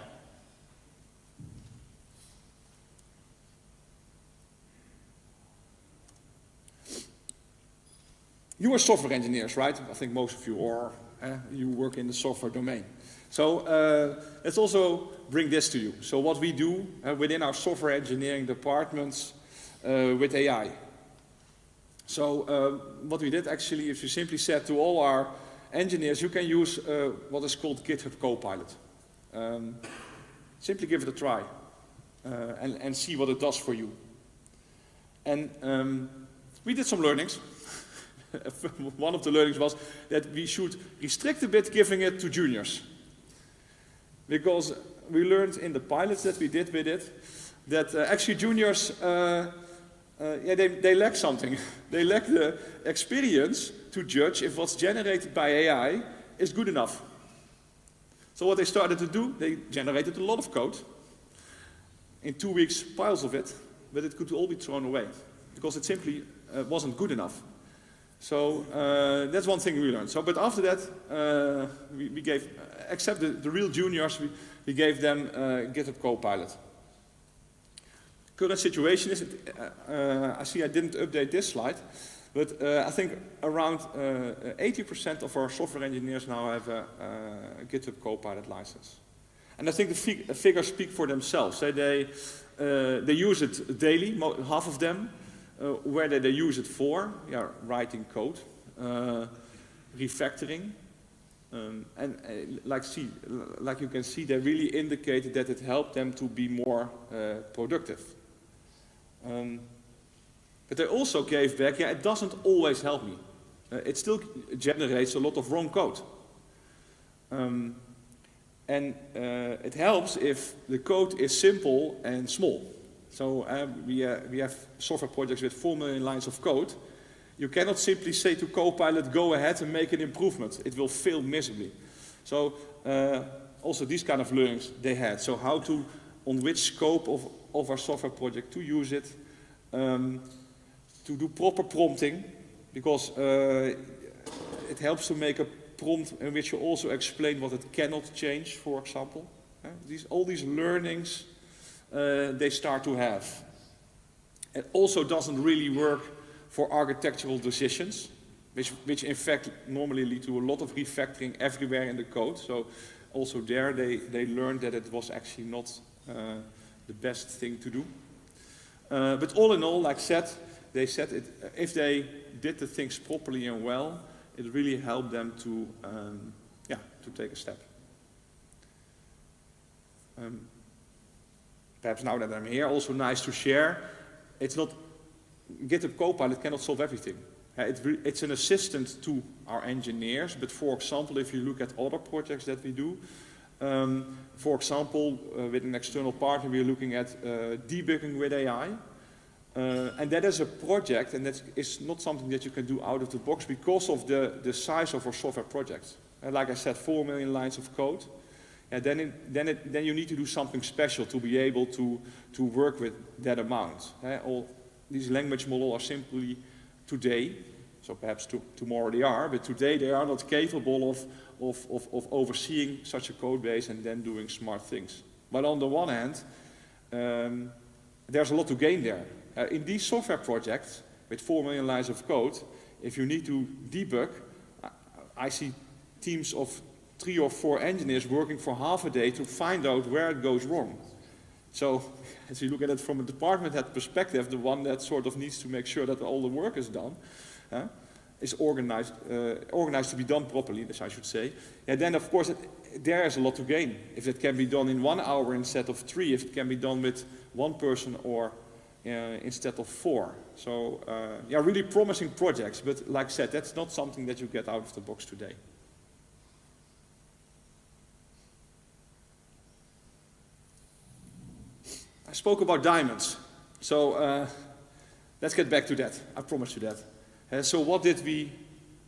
You are software engineers, right? I think most of you are. You work in the software domain. So let's also bring this to you. So what we do within our software engineering departments with AI. So what we did actually is we simply said to all our engineers, you can use what is called GitHub Copilot. Simply give it a try and see what it does for you. And we did some learnings. One of the learnings was that we should restrict a bit giving it to juniors. Because we learned in the pilots that we did with it, that actually juniors, they lack something. They lack the experience to judge if what's generated by AI is good enough. So what they started to do, they generated a lot of code. In 2 weeks, piles of it, but it could all be thrown away. Because it simply wasn't good enough. So that's one thing we learned. So, but after that, we gave, except the real juniors, we gave them GitHub Copilot. Current situation is, I see I didn't update this slide, but I think around 80% of our software engineers now have a GitHub Copilot license. And I think the figures speak for themselves. They use it daily, half of them. Where they use it for, writing code, refactoring, and like you can see, they really indicated that it helped them to be more productive. But they also gave back, it doesn't always help me. It still generates a lot of wrong code. And it helps if the code is simple and small. So we have software projects with 4 million lines of code. You cannot simply say to Copilot, go ahead and make an improvement. It will fail miserably. So also these kind of learnings they had. So how to, on which scope of our software project to use it, to do proper prompting, because it helps to make a prompt in which you also explain what it cannot change, for example. All these learnings they start to have. It also doesn't really work for architectural decisions, which in fact normally lead to a lot of refactoring everywhere in the code. So also there they learned that it was actually not the best thing to do. But all in all, like said, they said if they did the things properly and well, it really helped them to take a step. Perhaps now that I'm here, also nice to share. It's not, GitHub Copilot cannot solve everything. It's an assistant to our engineers, but for example, if you look at other projects that we do, for example, with an external partner, we're looking at debugging with AI. And that is a project, and that is not something that you can do out of the box because of the size of our software projects. And like I said, 4 million lines of code. And then you need to do something special to be able to work with that amount. All these language models are simply today, so perhaps tomorrow they are, but today they are not capable of overseeing such a code base and then doing smart things. But on the one hand, there's a lot to gain there. In these software projects with 4 million lines of code, if you need to debug, I see teams of 3 or 4 engineers working for half a day to find out where it goes wrong. So, as you look at it from a department head perspective, the one that sort of needs to make sure that all the work is done, is organized to be done properly, as I should say. And then, of course, there is a lot to gain. If it can be done in 1 hour instead of 3, if it can be done with 1 person or instead of 4. So, really promising projects, but like I said, that's not something that you get out of the box today. I spoke about diamonds, so let's get back to that. I promised you that. So what did we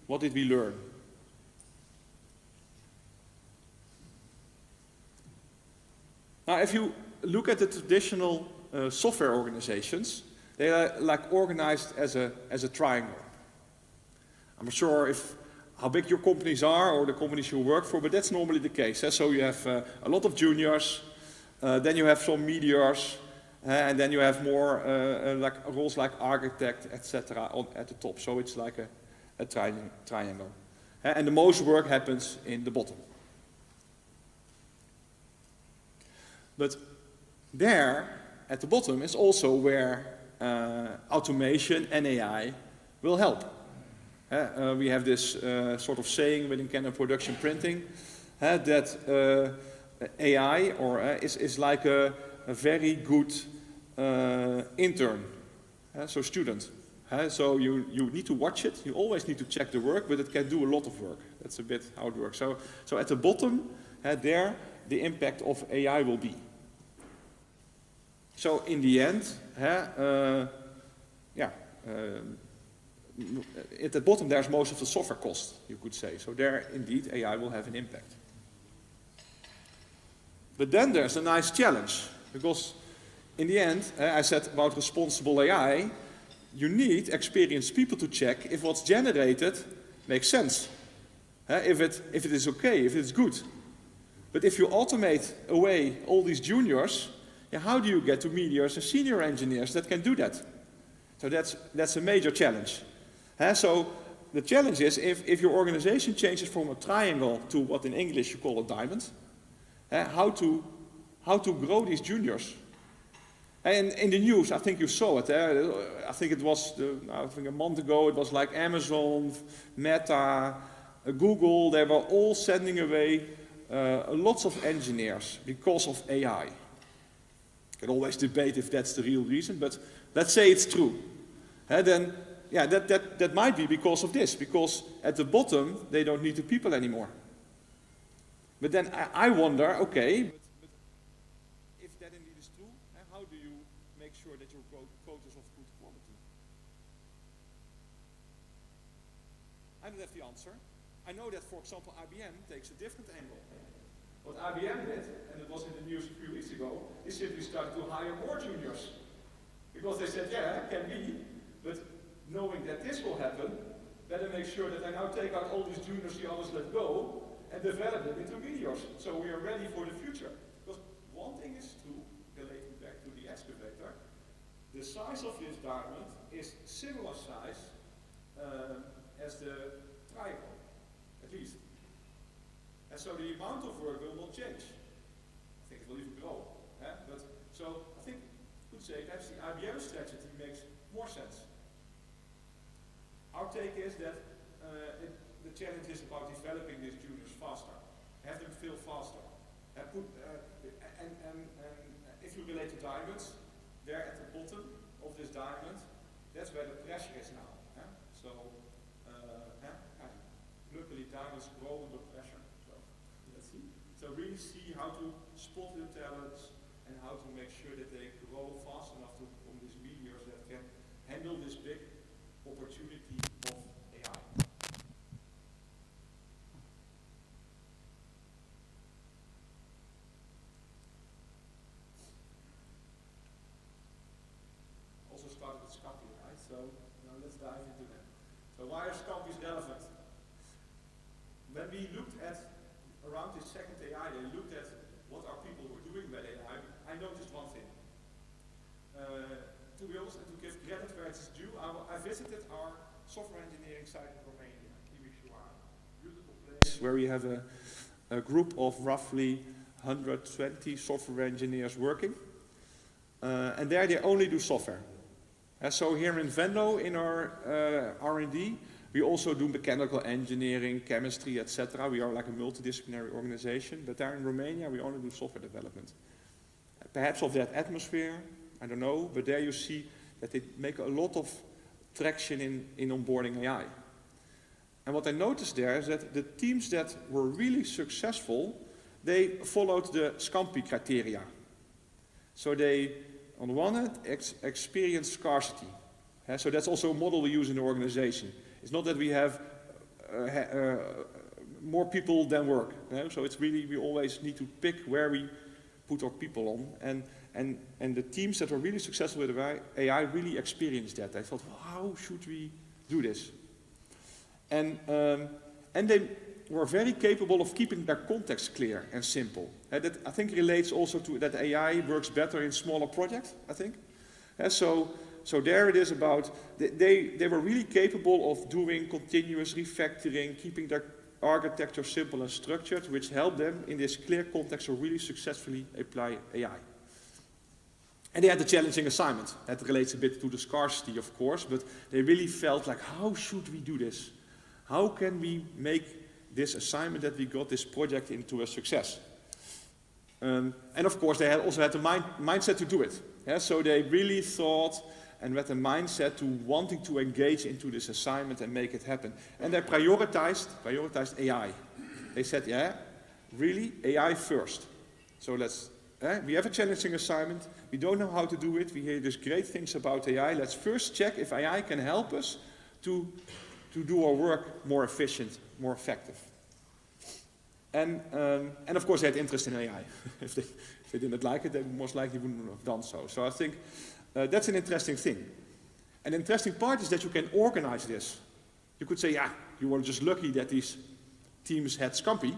learn? Now, if you look at the traditional software organizations, they are like organized as a triangle. I'm not sure how big your companies are or the companies you work for, but that's normally the case. So you have a lot of juniors, then you have some mediors, and then you have more like roles like architect, etc. at the top. So it's like a triangle. And the most work happens in the bottom. But there, at the bottom, is also where automation and AI will help. We have this sort of saying within Canon production printing that AI is like a very good intern, so student. So you need to watch it, you always need to check the work, but it can do a lot of work. That's a bit how it works. So at the bottom, there, the impact of AI will be. So in the end, at the bottom there's most of the software cost, you could say. So there, indeed, AI will have an impact. But then there's a nice challenge, because in the end, I said about responsible AI, you need experienced people to check if what's generated makes sense. If it is okay, if it's good. But if you automate away all these juniors, how do you get to mediors and senior engineers that can do that? So that's a major challenge. So the challenge is if your organization changes from a triangle to what in English you call a diamond, how to grow these juniors. And in the news, I think you saw it. I think it was a month ago. It was like Amazon, Meta, Google. They were all sending away lots of engineers because of AI. You can always debate if that's the real reason, but let's say it's true. Then, that might be because of this, because at the bottom they don't need the people anymore. But then I wonder, okay, but if that indeed is true, how do you make sure that your code is of good quality? I don't have the answer. I know that, for example, IBM takes a different angle. What IBM did, and it was in the news a few weeks ago, is simply started to hire more juniors. Because they said, yeah, it can be, but knowing that this will happen, better make sure that I now take out all these juniors the others let go and develop them into meteors. So we are ready for the future. Because one thing is true, relating back to the excavator, the size of this diamond is similar size as the triangle, at least. And so the amount of work will not change. I think it will even grow. So I think you could say perhaps the IBM strategy makes more sense. Our take is that the challenge is about developing these juniors faster. Have them feel faster. And if you relate to diamonds, there at the bottom of this diamond, that's where the pressure is now. Luckily diamonds grow under pressure. So let's see. So really see how to spot the talents and how to make sure that they grow fast enough to become these meteors that can handle this big opportunity of AI. Also started with Scampi, right? So now let's dive into that. So why are Scampis relevant? When we looked at, around this second AI, they looked at what our people were doing with AI, I noticed one thing. To be honest, and to give credit where it's due, I visited our software engineering site in Romania, beautiful place where we have a group of roughly 120 software engineers working. And there they only do software. So here in Venlo, in our R&D, we also do mechanical engineering, chemistry, etc. We are like a multidisciplinary organization, but there in Romania we only do software development. Perhaps of that atmosphere, I don't know, but there you see that they make a lot of traction in onboarding AI. And what I noticed there is that the teams that were really successful, they followed the Scampi criteria. So they, on the one hand, experience scarcity. So that's also a model we use in the organization. It's not that we have more people than work. So it's really, we always need to pick where we put our people on. And the teams that were really successful with AI really experienced that. They thought, well, how should we do this? And they were very capable of keeping their context clear and simple. That I think relates also to that AI works better in smaller projects, I think. So there it is about, they were really capable of doing continuous refactoring, keeping their architecture simple and structured, which helped them in this clear context to really successfully apply AI. And they had a challenging assignment. That relates a bit to the scarcity, of course, but they really felt like, how should we do this? How can we make this assignment that we got, this project, into a success? And of course, they also had the mindset to do it. So they really thought and with a mindset to wanting to engage into this assignment and make it happen. And they prioritized AI. They said, yeah, really, AI first. So we have a challenging assignment. We don't know how to do it. We hear these great things about AI. Let's first check if AI can help us to do our work more efficient, more effective. And of course, they had interest in AI. If they didn't like it, they most likely wouldn't have done so. So I think that's an interesting thing. An interesting part is that you can organize this. You could say, yeah, you were just lucky that these teams had Scampi.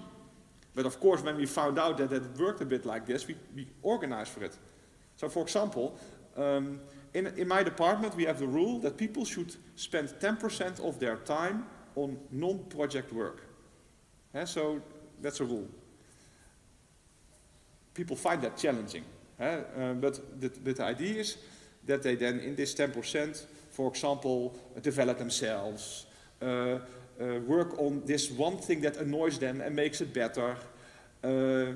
But of course, when we found out that it worked a bit like this, we organized for it. So for example, in my department, we have the rule that people should spend 10% of their time on non-project work. So that's a rule. People find that challenging. But the idea is that they then, in this 10%, for example, develop themselves, work on this one thing that annoys them and makes it better,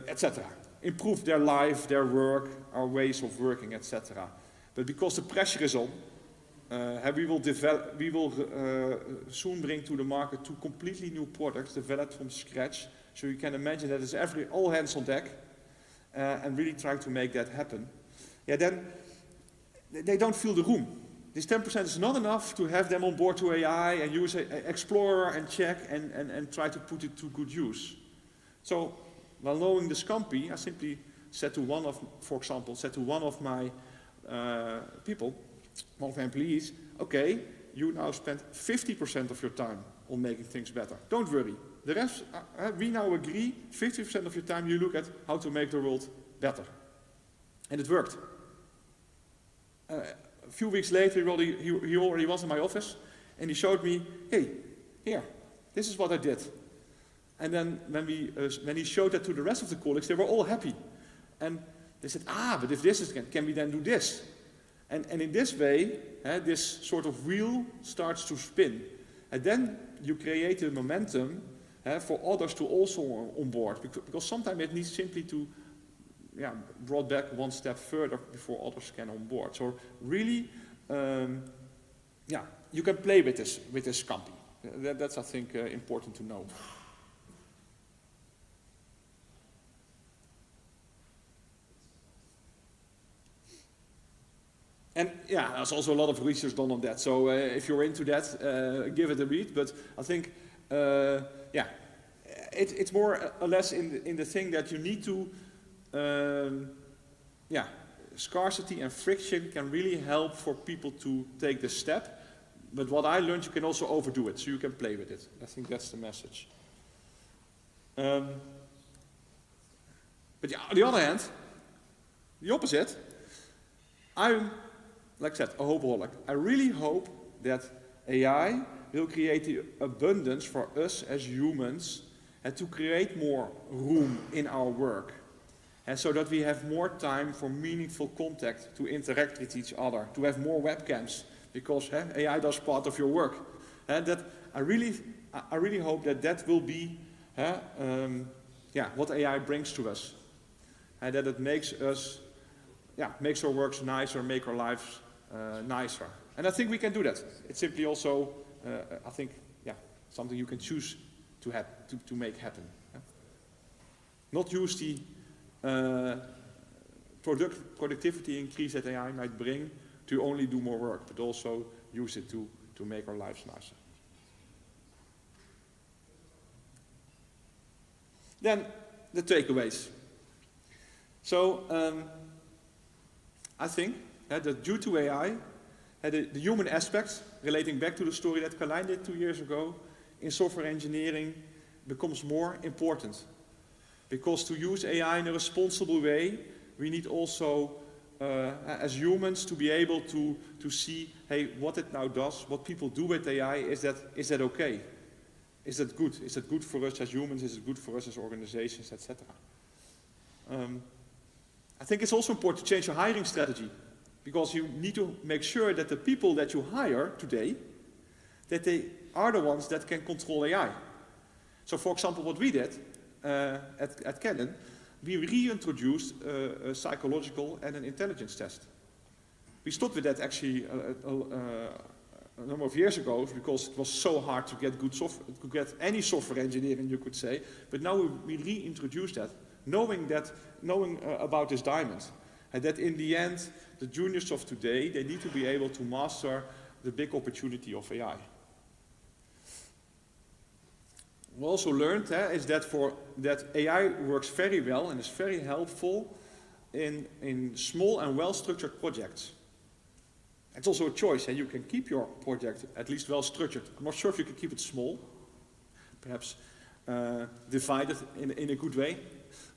etc. Improve their life, their work, our ways of working, etc. But because the pressure is on, we will soon bring to the market 2 completely new products developed from scratch. So you can imagine that it's all hands on deck, and really trying to make that happen. Yeah, then they don't feel the room. This 10% is not enough to have them on board to AI and use Explorer and check and try to put it to good use. So, while knowing the Scampi, I simply said to one of my people, one of my employees, okay, you now spend 50% of your time on making things better. Don't worry. The rest, we now agree, 50% of your time you look at how to make the world better. And it worked. A few weeks later, he already was in my office, and he showed me, hey, here, this is what I did. And then when he showed that to the rest of the colleagues, they were all happy. And they said, but if this is, can we then do this? And in this way, this sort of wheel starts to spin. And then you create a momentum for others to also on board. Because sometimes it needs simply to brought back one step further before others can on board. So really, you can play with this Scampi. That's I think important to know. And there's also a lot of research done on that. So if you're into that, give it a read. But I think, it's more or less in the thing that you need to, scarcity and friction can really help for people to take the step. But what I learned, you can also overdo it, so you can play with it. I think that's the message. But on the other hand, the opposite, like I said, a hopeaholic. I really hope that AI will create the abundance for us as humans and to create more room in our work. And so that we have more time for meaningful contact, to interact with each other, to have more webcams, because AI does part of your work. That I really hope that will be what AI brings to us. And that it makes our works nicer, make our lives nicer. And I think we can do that. It's simply also, I think, something you can choose to make happen. Not use the productivity increase that AI might bring to only do more work, but also use it to make our lives nicer. Then, the takeaways. So I think that due to AI, the human aspect, relating back to the story that Carlijn did 2 years ago, in software engineering becomes more important. Because to use AI in a responsible way, we need also, as humans, to be able to see, hey, what it now does, what people do with AI, is that okay? Is that good? Is that good for us as humans? Is it good for us as organizations, etc.? I think it's also important to change your hiring strategy, because you need to make sure that the people that you hire today, that they are the ones that can control AI. So for example, what we did at Canon, we reintroduced a psychological and an intelligence test. We stopped with that actually a number of years ago, because it was so hard to get good software, to get any software engineering, you could say. But now we reintroduced that, knowing about this diamond, and that in the end, the juniors of today, they need to be able to master the big opportunity of AI. We also learned is that AI works very well and is very helpful in small and well-structured projects. It's also a choice, and you can keep your project at least well-structured. I'm not sure if you can keep it small, perhaps divided in a good way,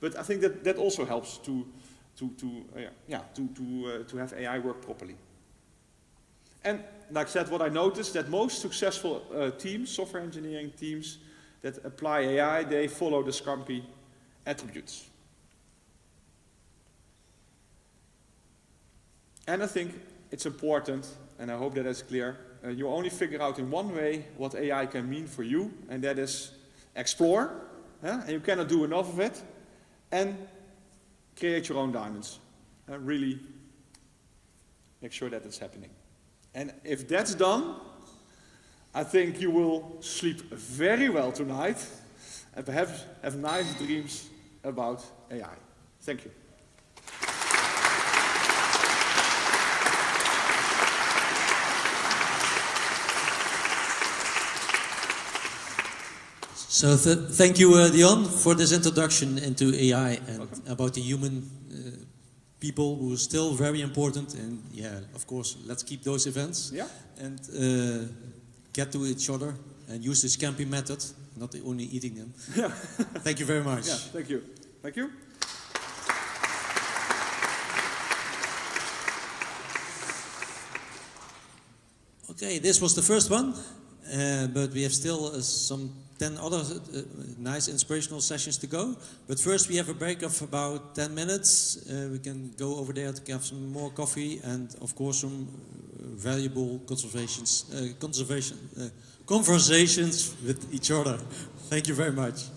but I think that also helps to have AI work properly. And like I said, what I noticed, that most successful teams, software engineering teams, that apply AI, they follow the Scrumpy attributes. And I think it's important, and I hope that is clear, you only figure out in one way what AI can mean for you, and that is explore, and you cannot do enough of it, and create your own diamonds. Really make sure that it's happening. And if that's done, I think you will sleep very well tonight and perhaps have nice dreams about AI. Thank you. So thank you, Dion, for this introduction into AI and about the human people, who is still very important. And yeah, of course, let's keep those events. Yeah. And get to each other and use this camping method, not only eating them. Yeah. Thank you very much. Yeah, thank you. Thank you. Okay, this was the first one, but we have still some 10 other nice inspirational sessions to go. But first we have a break of about 10 minutes. We can go over there to have some more coffee and of course some valuable conversations with each other. Thank you very much.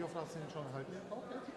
Wie oft hast du den schon gehalten? Okay.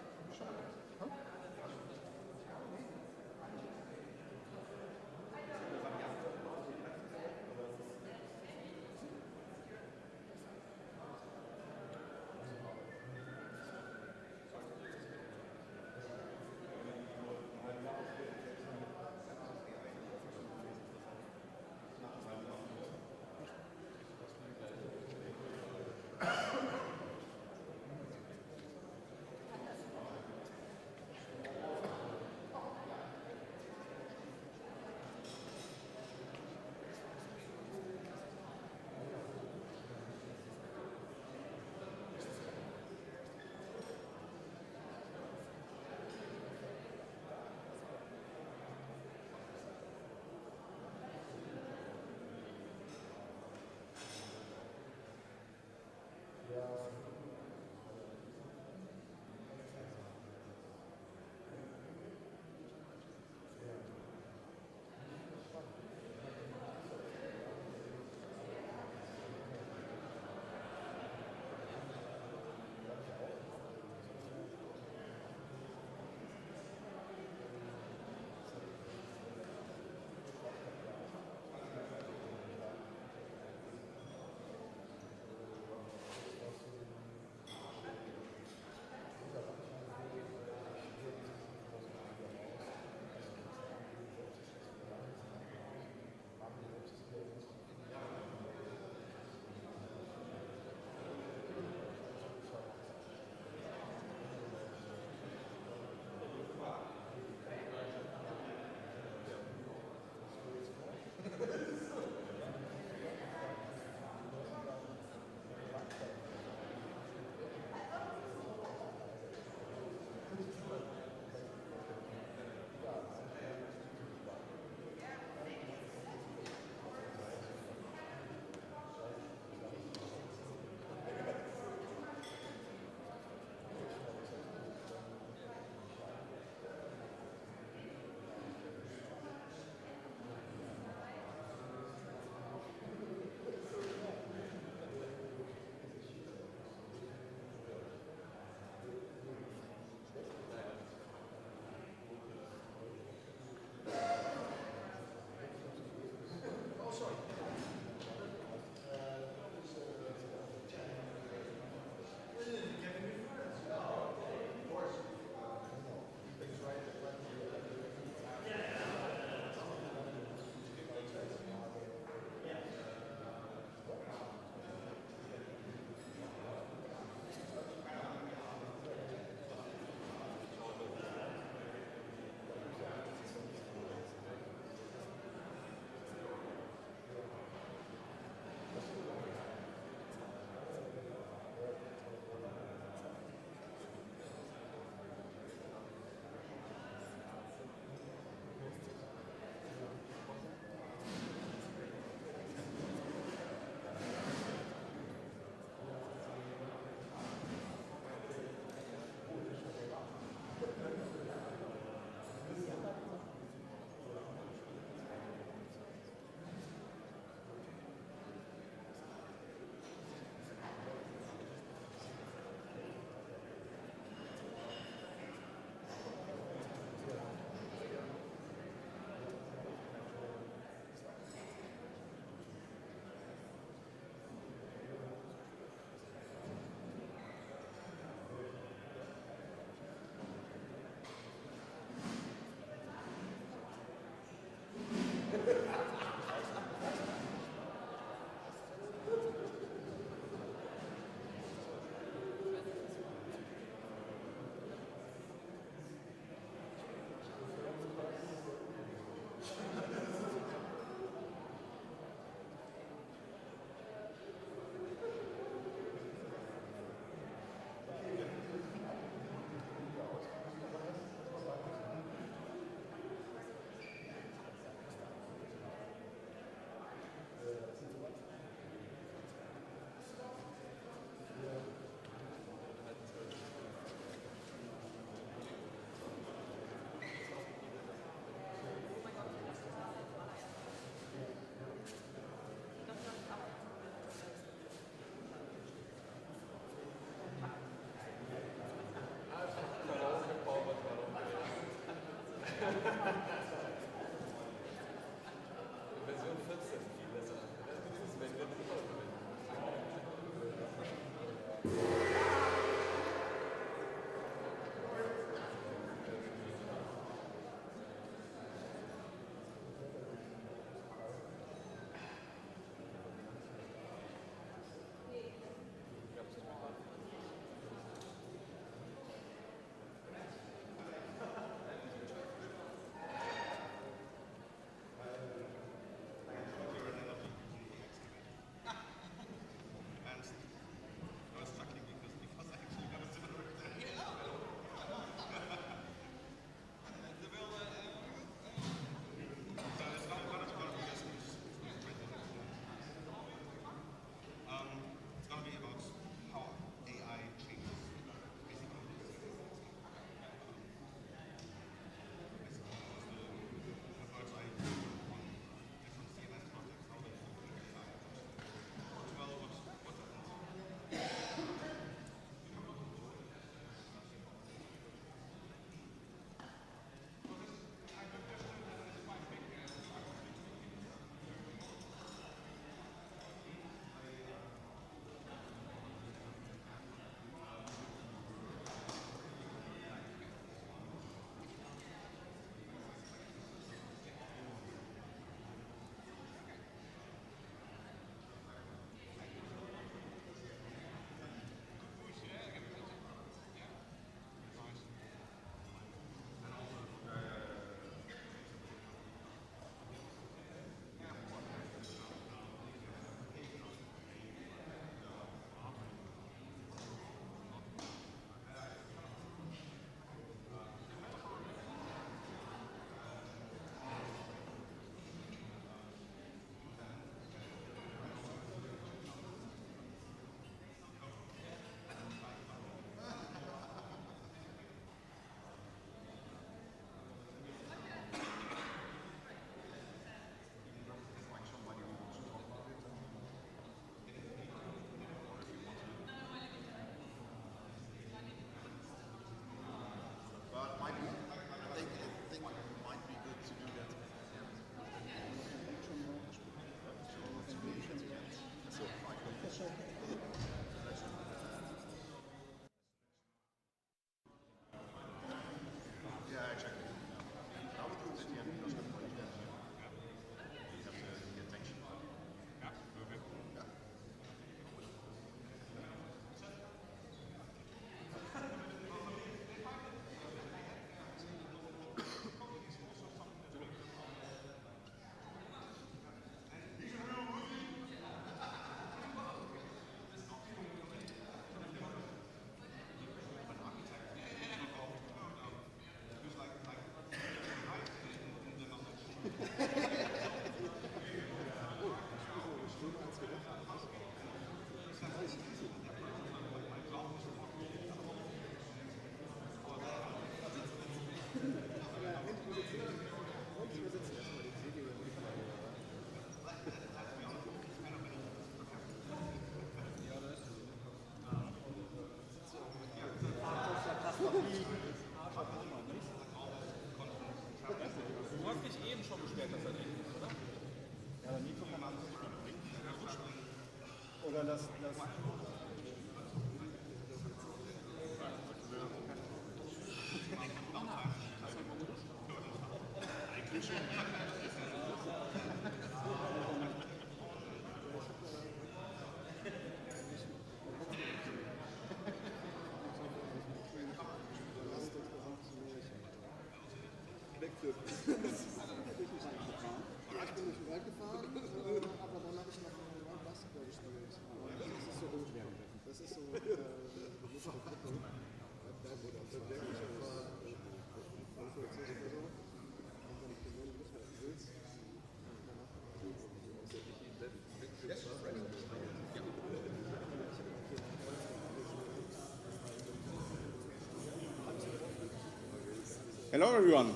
Hello, everyone.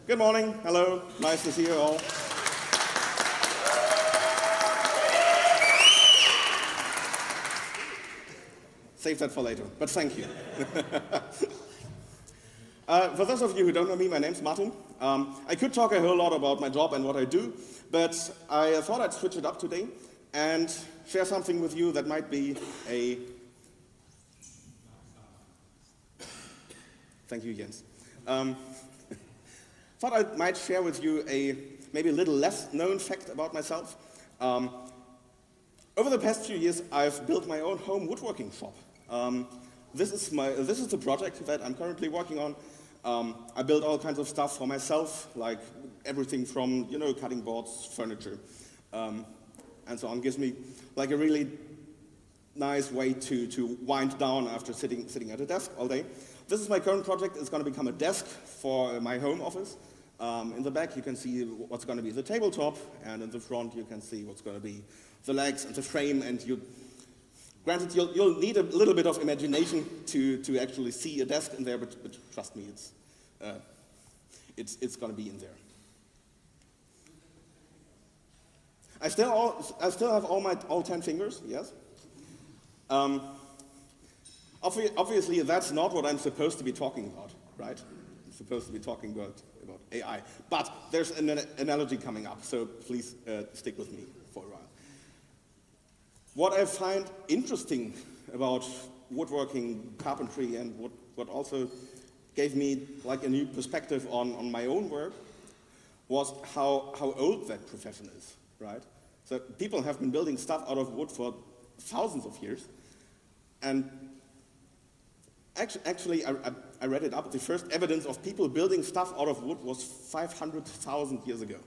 Good morning. Hello. Nice to see you all. Save that for later, but thank you. For those of you who don't know me, my name's Martin. I could talk a whole lot about my job and what I do, but I thought I'd switch it up today and share something with you that might be a... Thank you, Jens. Thought I might share with you a maybe a little less known fact about myself. Over the past few years, I've built my own home woodworking shop. This is the project that I'm currently working on. I build all kinds of stuff for myself, like everything from cutting boards, furniture, and so on. Gives me like a really nice way to wind down after sitting at a desk all day. This is my current project. It's going to become a desk for my home office. In the back, you can see what's going to be the tabletop, and in the front, you can see what's going to be the legs and the frame. And granted, you'll need a little bit of imagination to actually see a desk in there, but trust me, it's going to be in there. I still have all 10 fingers. Yes. Obviously, that's not what I'm supposed to be talking about, right? I'm supposed to be talking about AI. But there's an analogy coming up, so please stick with me for a while. What I find interesting about woodworking, carpentry, and what also gave me like a new perspective on my own work was how old that profession is, right? So people have been building stuff out of wood for thousands of years, and actually, I read it up. The first evidence of people building stuff out of wood was 500,000 years ago.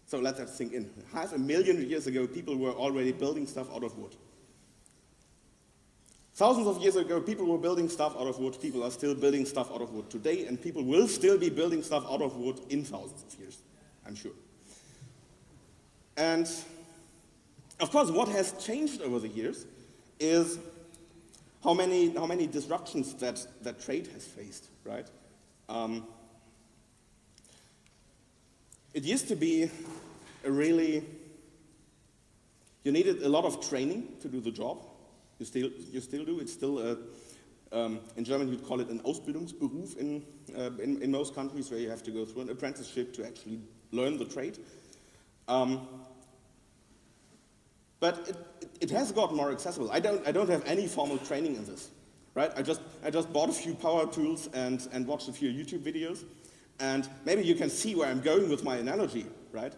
So let that sink in. 500,000 years ago, people were already building stuff out of wood. Thousands of years ago, people were building stuff out of wood. People are still building stuff out of wood today, and people will still be building stuff out of wood in thousands of years, I'm sure. And of course, what has changed over the years is how many disruptions that trade has faced, right? It used to be you needed a lot of training to do the job. You still do. It's still in German you'd call it an Ausbildungsberuf in most countries, where you have to go through an apprenticeship to actually learn the trade. But it has gotten more accessible. I don't have any formal training in this, right? I just bought a few power tools and watched a few YouTube videos, and maybe you can see where I'm going with my analogy, right?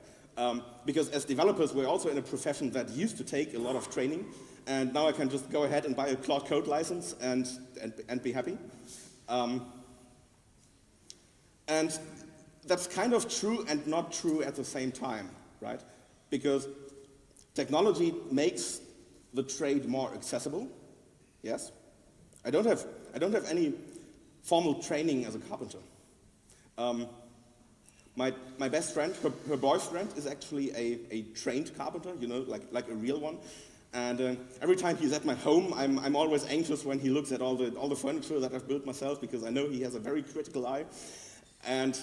Because as developers, we're also in a profession that used to take a lot of training, and now I can just go ahead and buy a Cloud Code license and be happy. And that's kind of true and not true at the same time, right? Because technology makes the trade more accessible. Yes, I don't have any formal training as a carpenter. My best friend, her boyfriend, is actually a trained carpenter, like a real one. And every time he's at my home, I'm always anxious when he looks at all the furniture that I've built myself, because I know he has a very critical eye. And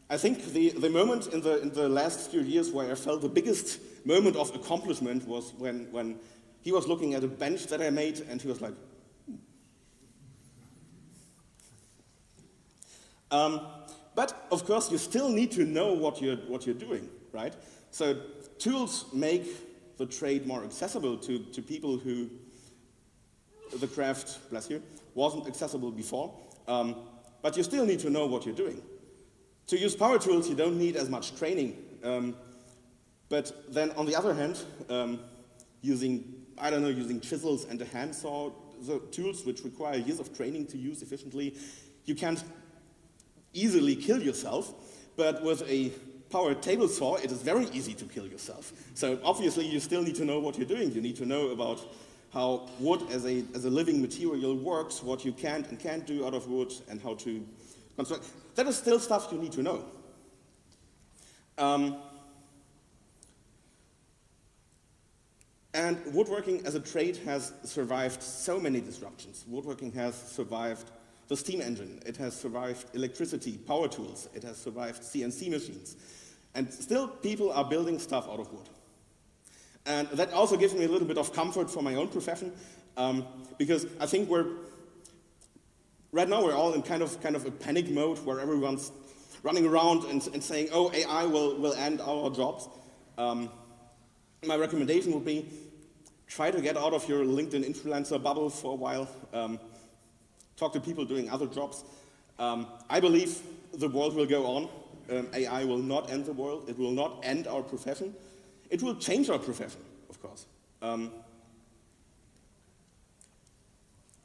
I think the moment in the last few years where I felt the biggest moment of accomplishment was when he was looking at a bench that I made, and he was like, But of course, you still need to know what you're doing, right? So tools make the trade more accessible to people who the craft, bless you, wasn't accessible before. But you still need to know what you're doing. To use power tools, you don't need as much training. But then on the other hand, using chisels and a handsaw, the tools which require years of training to use efficiently, you can't easily kill yourself, but with a powered table saw, it is very easy to kill yourself. So obviously you still need to know what you're doing. You need to know about how wood as a living material works, what you can and can't do out of wood, and how to construct. That is still stuff you need to know. And woodworking as a trade has survived so many disruptions. Woodworking has survived the steam engine, it has survived electricity, power tools, it has survived CNC machines. And still people are building stuff out of wood. And that also gives me a little bit of comfort for my own profession, because I think right now we're all in kind of a panic mode where everyone's running around and saying, oh, AI will end our jobs. My recommendation would be, try to get out of your LinkedIn influencer bubble for a while. Talk to people doing other jobs. I believe the world will go on. AI will not end the world. It will not end our profession. It will change our profession, of course.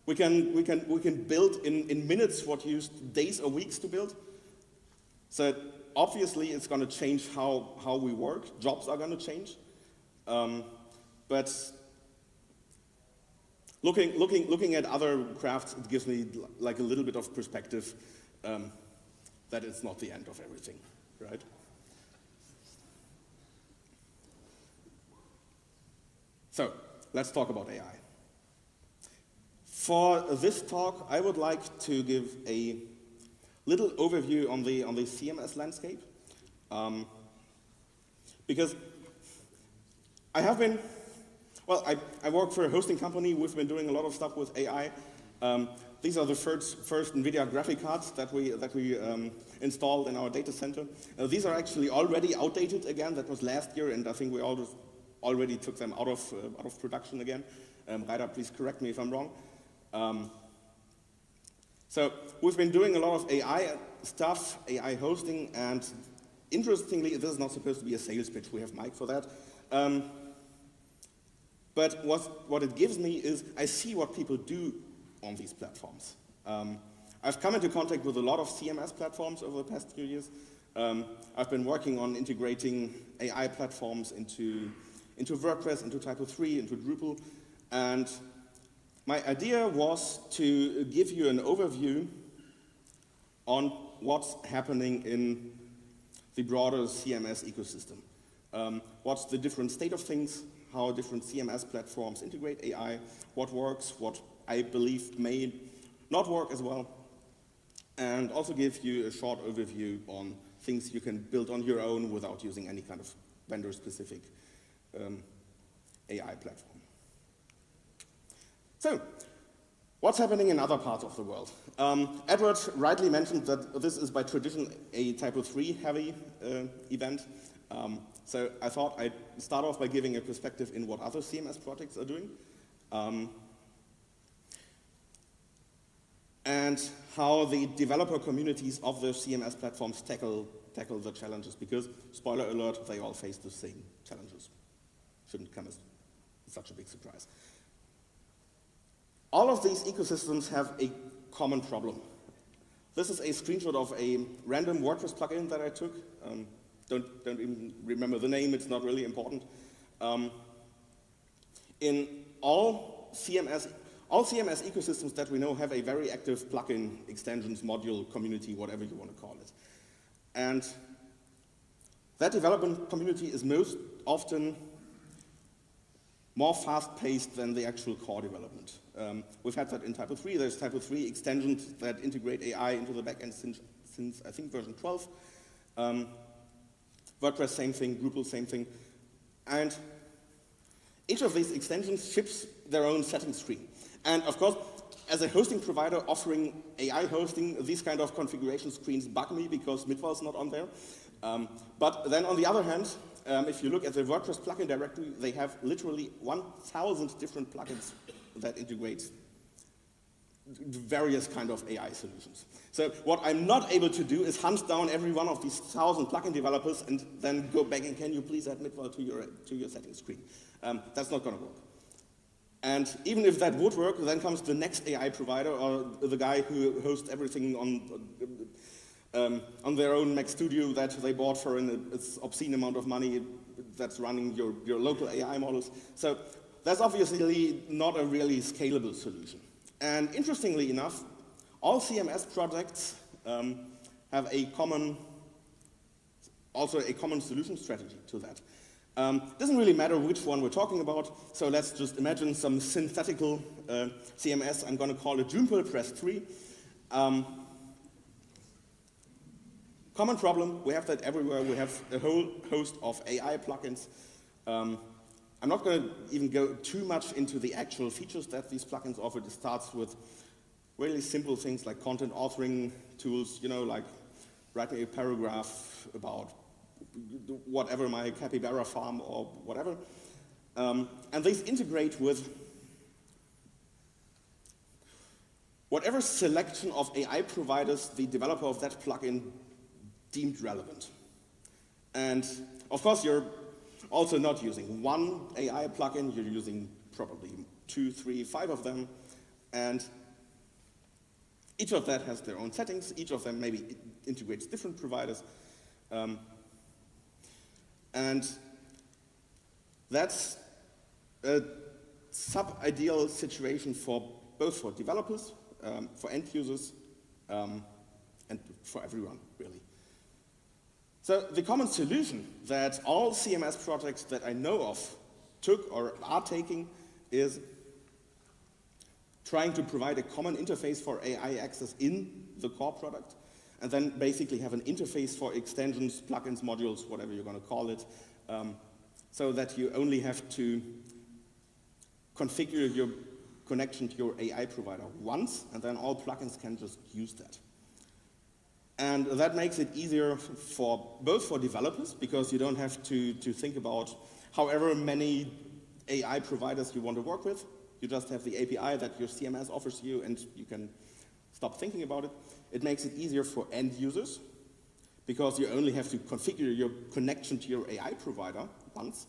We can build in minutes what used days or weeks to build. So obviously it's going to change how we work. Jobs are going to change. But looking at other crafts, it gives me like a little bit of perspective that it's not the end of everything, right? So let's talk about AI. For this talk, I would like to give a little overview on the CMS landscape, because I have been, well, I work for a hosting company. We've been doing a lot of stuff with AI. These are the first NVIDIA graphic cards that we installed in our data center. These are actually already outdated again. That was last year, and I think we already took them out of production again. Raida, please correct me if I'm wrong. So we've been doing a lot of AI stuff, AI hosting, and interestingly, this is not supposed to be a sales pitch. We have Mike for that. But what it gives me is I see what people do on these platforms. I've come into contact with a lot of CMS platforms over the past few years. I've been working on integrating AI platforms into WordPress, into Typo 3, into Drupal, and my idea was to give you an overview on what's happening in the broader CMS ecosystem. What's the different state of things, how different CMS platforms integrate AI, what works, what I believe may not work as well, and also give you a short overview on things you can build on your own without using any kind of vendor-specific AI platform. So, what's happening in other parts of the world? Edward rightly mentioned that this is by tradition a Typo 3 heavy event. So I thought I'd start off by giving a perspective in what other CMS projects are doing. And how the developer communities of the CMS platforms tackle the challenges, because, spoiler alert, they all face the same challenges. Shouldn't come as such a big surprise. All of these ecosystems have a common problem. This is a screenshot of a random WordPress plugin that I took. Don't even remember the name, it's not really important. In all CMS ecosystems that we know have a very active plugin, extensions, module, community, whatever you want to call it. And that development community is most often more fast-paced than the actual core development. We've had that in Typo 3. There's Typo 3 extensions that integrate AI into the backend since I think, version 12. WordPress, same thing. Drupal, same thing. And each of these extensions ships their own settings screen. And of course, as a hosting provider offering AI hosting, these kind of configuration screens bug me because Midval is not on there. But then on the other hand, if you look at the WordPress plugin directory, they have literally 1,000 different plugins that integrate various kind of AI solutions. So what I'm not able to do is hunt down every one of these 1,000 plugin developers and then go back and can you please add Midval to your settings screen. That's not going to work. And even if that would work, then comes the next AI provider or the guy who hosts everything on their own Mac Studio that they bought for an obscene amount of money that's running your local AI models. So that's obviously not a really scalable solution. And interestingly enough, all CMS projects have also a common solution strategy to that. Doesn't really matter which one we're talking about, so let's just imagine some synthetical CMS. I'm going to call it Drupal Press 3. Common problem, we have that everywhere. We have a whole host of AI plugins. I'm not going to even go too much into the actual features that these plugins offer. It starts with really simple things like content authoring tools, you know, like writing a paragraph about whatever, my capybara farm or whatever. And these integrate with whatever selection of AI providers the developer of that plugin deemed relevant. And of course, you're also not using one AI plugin, you're using probably 2, 3, 5 of them, and each of that has their own settings, each of them maybe integrates different providers, and that's a sub-ideal situation for both for developers, for end users, and for everyone, really. So the common solution that all CMS projects that I know of took or are taking is trying to provide a common interface for AI access in the core product, and then basically have an interface for extensions, plugins, modules, whatever you're going to call it, so that you only have to configure your connection to your AI provider once, and then all plugins can just use that. And that makes it easier both for developers, because you don't have to think about however many AI providers you want to work with. You just have the API that your CMS offers you, and you can stop thinking about it. It makes it easier for end users, because you only have to configure your connection to your AI provider once.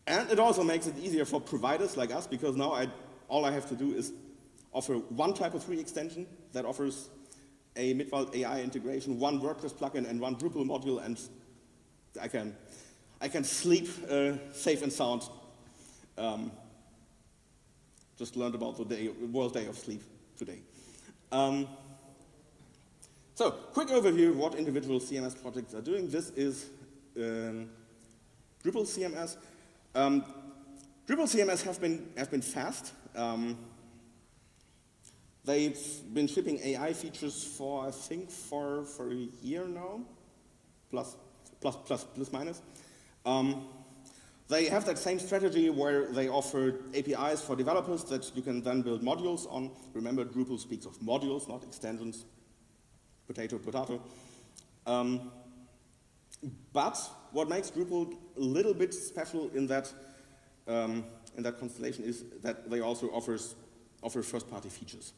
And it also makes it easier for providers like us, because now all I have to do is offer one type of 3 extension that offers a Midval AI integration, one WordPress plugin, and one Drupal module, and I can sleep safe and sound. Just learned about the World Day of Sleep today. So, quick overview of what individual CMS projects are doing. This is Drupal CMS. Drupal CMS have been fast. They've been shipping AI features for, I think, for a year now, plus minus. They have that same strategy where they offer APIs for developers that you can then build modules on. Remember, Drupal speaks of modules, not extensions. Potato, potato. But what makes Drupal a little bit special in that constellation is that they also offer first-party features.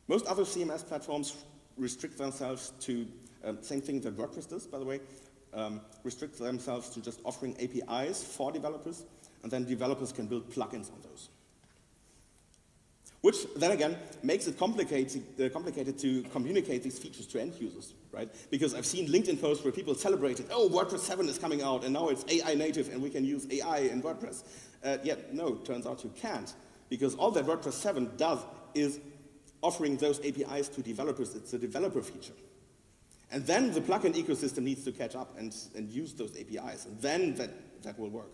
Most other CMS platforms restrict themselves to, same thing that WordPress does, by the way, restrict themselves to just offering APIs for developers, and then developers can build plugins on those. Which, then again, makes it complicated to communicate these features to end users, right? Because I've seen LinkedIn posts where people celebrated, oh, WordPress 7 is coming out, and now it's AI native, and we can use AI in WordPress. Yet, no, turns out you can't. Because all that WordPress 7 does is offering those APIs to developers. It's a developer feature. And then the plugin ecosystem needs to catch up and use those APIs, and then that will work.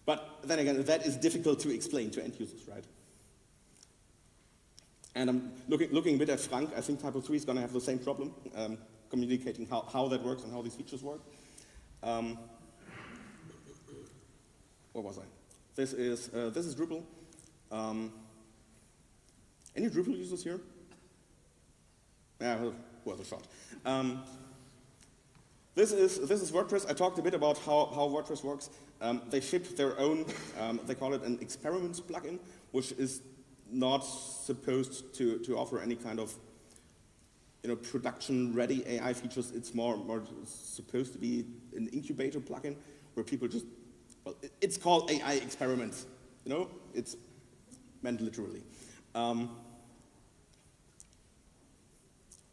But then again, that is difficult to explain to end users, right? And I'm looking a bit at Frank. I think Typo 3 is going to have the same problem, communicating how that works and how these features work. Where was I? This is Drupal. Any Drupal users here? Yeah, worth a shot. This is WordPress. I talked a bit about how WordPress works. They ship their own, they call it an experiments plugin, which is not supposed to offer any kind of production-ready AI features. It's more supposed to be an incubator plugin where people just, well, it's called AI experiments. It's meant literally.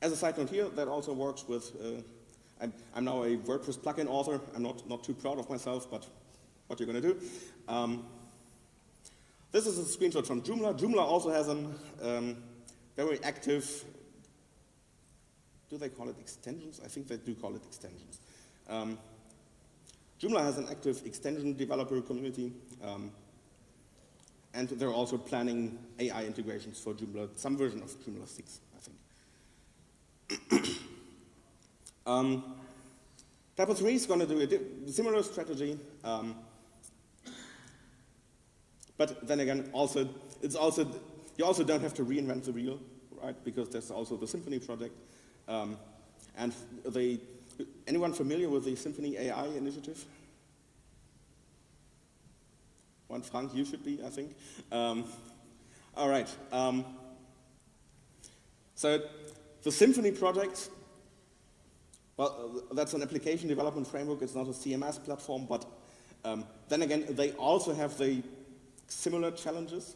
As a side note here, that also works with, I'm now a WordPress plugin author. I'm not too proud of myself, but what you're going to do. This is a screenshot from Joomla. Joomla also has a very active, do they call it extensions? I think they do call it extensions. Joomla has an active extension developer community, and they're also planning AI integrations for Joomla, some version of Joomla 6, I think. Typo 3 is going to do a similar strategy, but then again, you also don't have to reinvent the wheel, right? Because there's also the Symfony project, and anyone familiar with the Symfony AI initiative? One, Frank, you should be, I think. All right. So the Symfony project, well, that's an application development framework. It's not a CMS platform, but then again, they also have the similar challenges.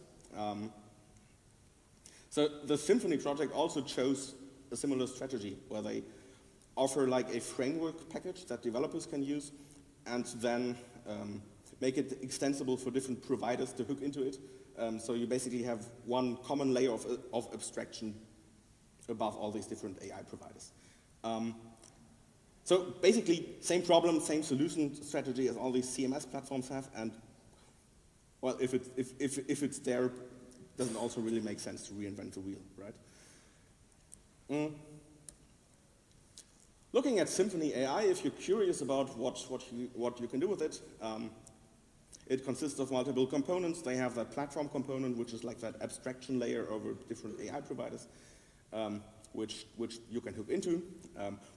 So the Symfony project also chose a similar strategy where they offer like a framework package that developers can use and then make it extensible for different providers to hook into it. So you basically have one common layer of abstraction above all these different AI providers. So basically, same problem, same solution strategy as all these CMS platforms have, and well, if it's there, doesn't also really make sense to reinvent the wheel, right? Looking at Symfony AI, if you're curious about what you can do with it, it consists of multiple components. They have that platform component, which is like that abstraction layer over different AI providers, which you can hook into,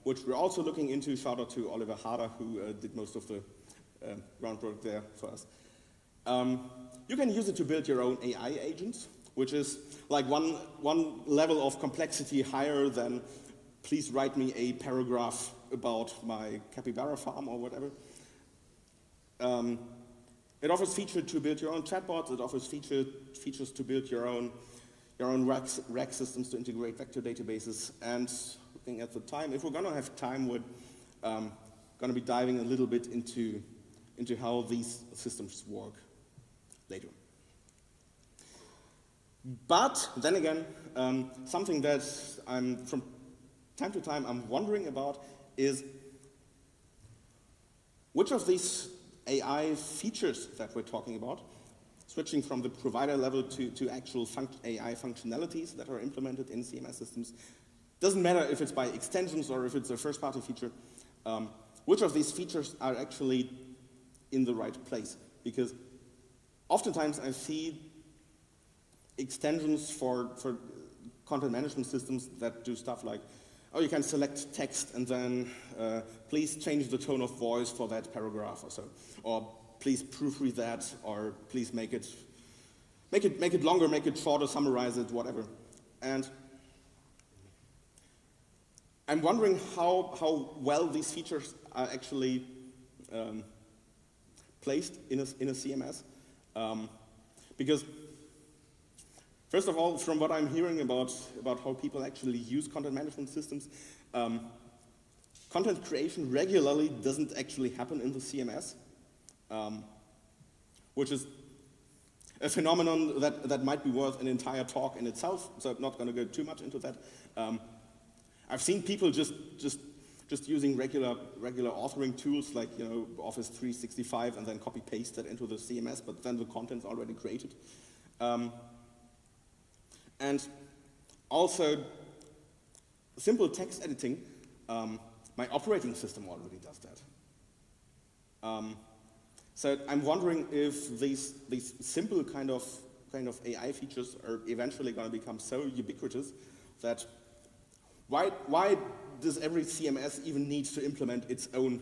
which we're also looking into. Shout out to Oliver Harder, who did most of the groundwork there for us. You can use it to build your own AI agents, which is like one level of complexity higher than please write me a paragraph about my capybara farm or whatever. It offers features to build your own chatbots. It offers features to build your own RAG systems to integrate vector databases. And looking at the time, if we're going to have time, we're going to be diving a little bit into how these systems work later. But then again, something that from time to time I'm wondering about is which of these AI features that we're talking about, switching from the provider level to actual AI functionalities that are implemented in CMS systems, doesn't matter if it's by extensions or if it's a first-party feature, which of these features are actually in the right place? Because oftentimes I see extensions for content management systems that do stuff like, oh, you can select text and then please change the tone of voice for that paragraph or so, or please proofread that, or please make it longer, make it shorter, summarize it, whatever. And I'm wondering how well these features are actually placed in a CMS, because first of all, from what I'm hearing about how people actually use content management systems, content creation regularly doesn't actually happen in the CMS, which is a phenomenon that might be worth an entire talk in itself, so I'm not going to go too much into that. I've seen people just using regular authoring tools like Office 365 and then copy paste that into the CMS, but then the content's already created. And also, simple text editing, my operating system already does that. So I'm wondering if these simple kind of AI features are eventually going to become so ubiquitous that why does every CMS even need to implement its own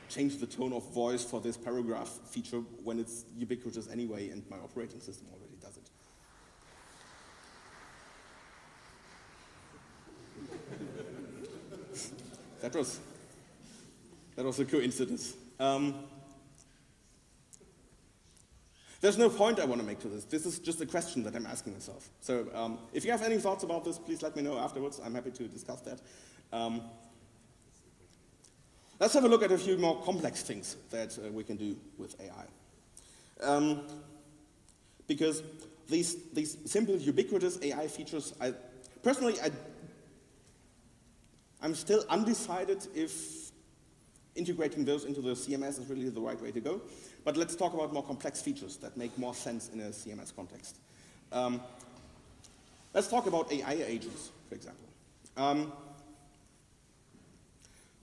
change the tone of voice for this paragraph feature when it's ubiquitous anyway and my operating system already does it? That was a coincidence. There's no point I want to make to this. This is just a question that I'm asking myself. So if you have any thoughts about this, please let me know afterwards. I'm happy to discuss that. Let's have a look at a few more complex things that we can do with AI. Because these simple, ubiquitous AI features, I'm still undecided if integrating those into the CMS is really the right way to go. But let's talk about more complex features that make more sense in a CMS context. Let's talk about AI agents, for example.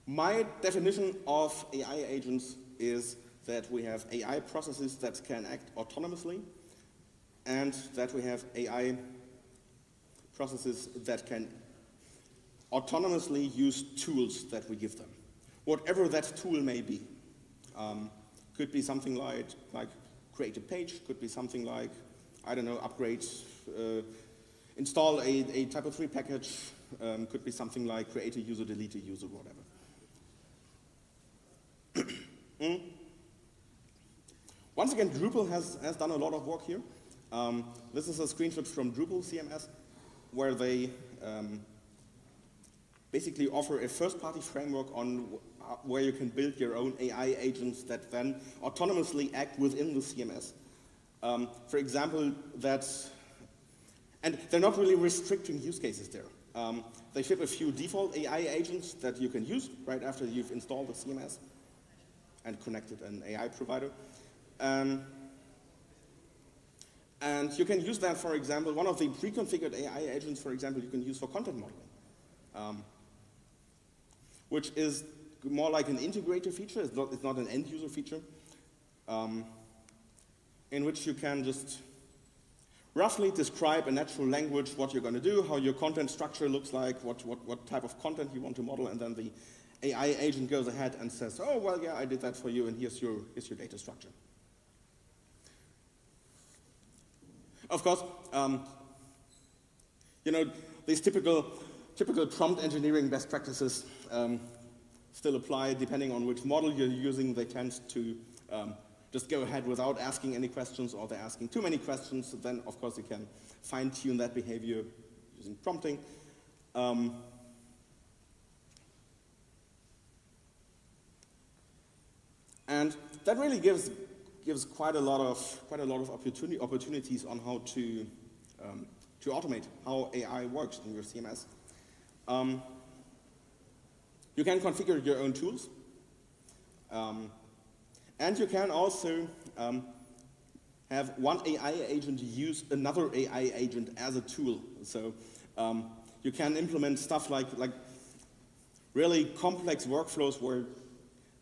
My definition of AI agents is that we have AI processes that can act autonomously and that we have AI processes that can autonomously use tools that we give them. Whatever that tool may be. Could be something like create a page, could be something like, I don't know, upgrade, install a type of 3 package, could be something like create a user, delete a user, whatever. Once again, Drupal has done a lot of work here. This is a screenshot from Drupal CMS, where they basically offer a first-party framework on where you can build your own AI agents that then autonomously act within the CMS. For example, and they're not really restricting use cases there. They ship a few default AI agents that you can use right after you've installed the CMS and connected an AI provider. And you can use that, for example, one of the pre-configured AI agents, for example, you can use for content modeling, which is more like an integrator feature. It's not an end-user feature, in which you can just roughly describe in natural language what you're going to do, how your content structure looks like, what type of content you want to model, and then the AI agent goes ahead and says, oh, well, yeah, I did that for you, and here's your data structure. Of course, these typical prompt engineering best practices still apply depending on which model you're using. They tend to just go ahead without asking any questions, or they're asking too many questions. So then, of course, you can fine-tune that behavior using prompting. And that really gives quite a lot of opportunities on how to automate how AI works in your CMS. You can configure your own tools, and you can also have one AI agent use another AI agent as a tool. So you can implement stuff like really complex workflows where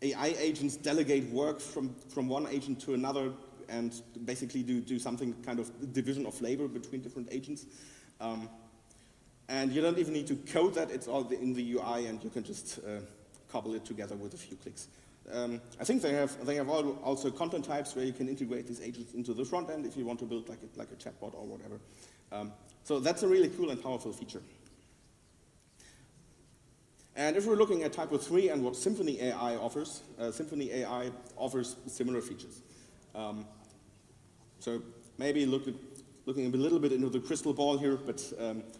AI agents delegate work from one agent to another and basically do something kind of division of labor between different agents. And you don't even need to code that. It's all in the UI, and you can just cobble it together with a few clicks. I think they have also content types where you can integrate these agents into the front end if you want to build like a chatbot or whatever. So that's a really cool and powerful feature. And if we're looking at Typo 3 and what Symfony AI offers similar features. So maybe looking a little bit into the crystal ball here, but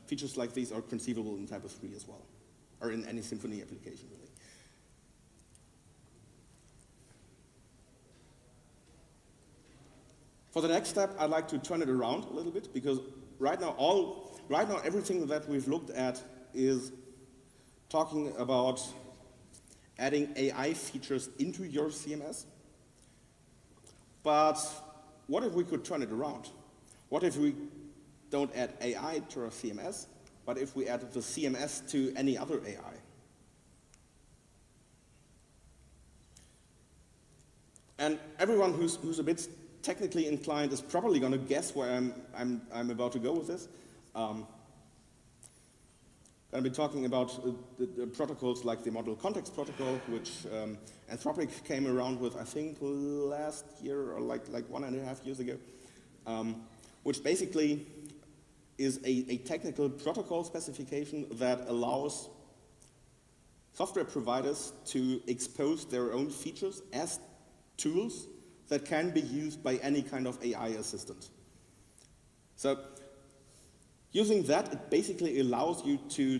features like these are conceivable in Typo 3 as well, or in any Symfony application, really. For the next step, I'd like to turn it around a little bit, because right now everything that we've looked at is talking about adding AI features into your CMS. But what if we could turn it around? What if we don't add AI to our CMS, but if we add the CMS to any other AI? And everyone who's a bit technically inclined is probably going to guess where I'm about to go with this. I'm going to be talking about the protocols like the Model Context Protocol, which Anthropic came around with, I think, last year or like 1.5 years ago, which basically is a technical protocol specification that allows software providers to expose their own features as tools that can be used by any kind of AI assistant. So using that, it basically allows you to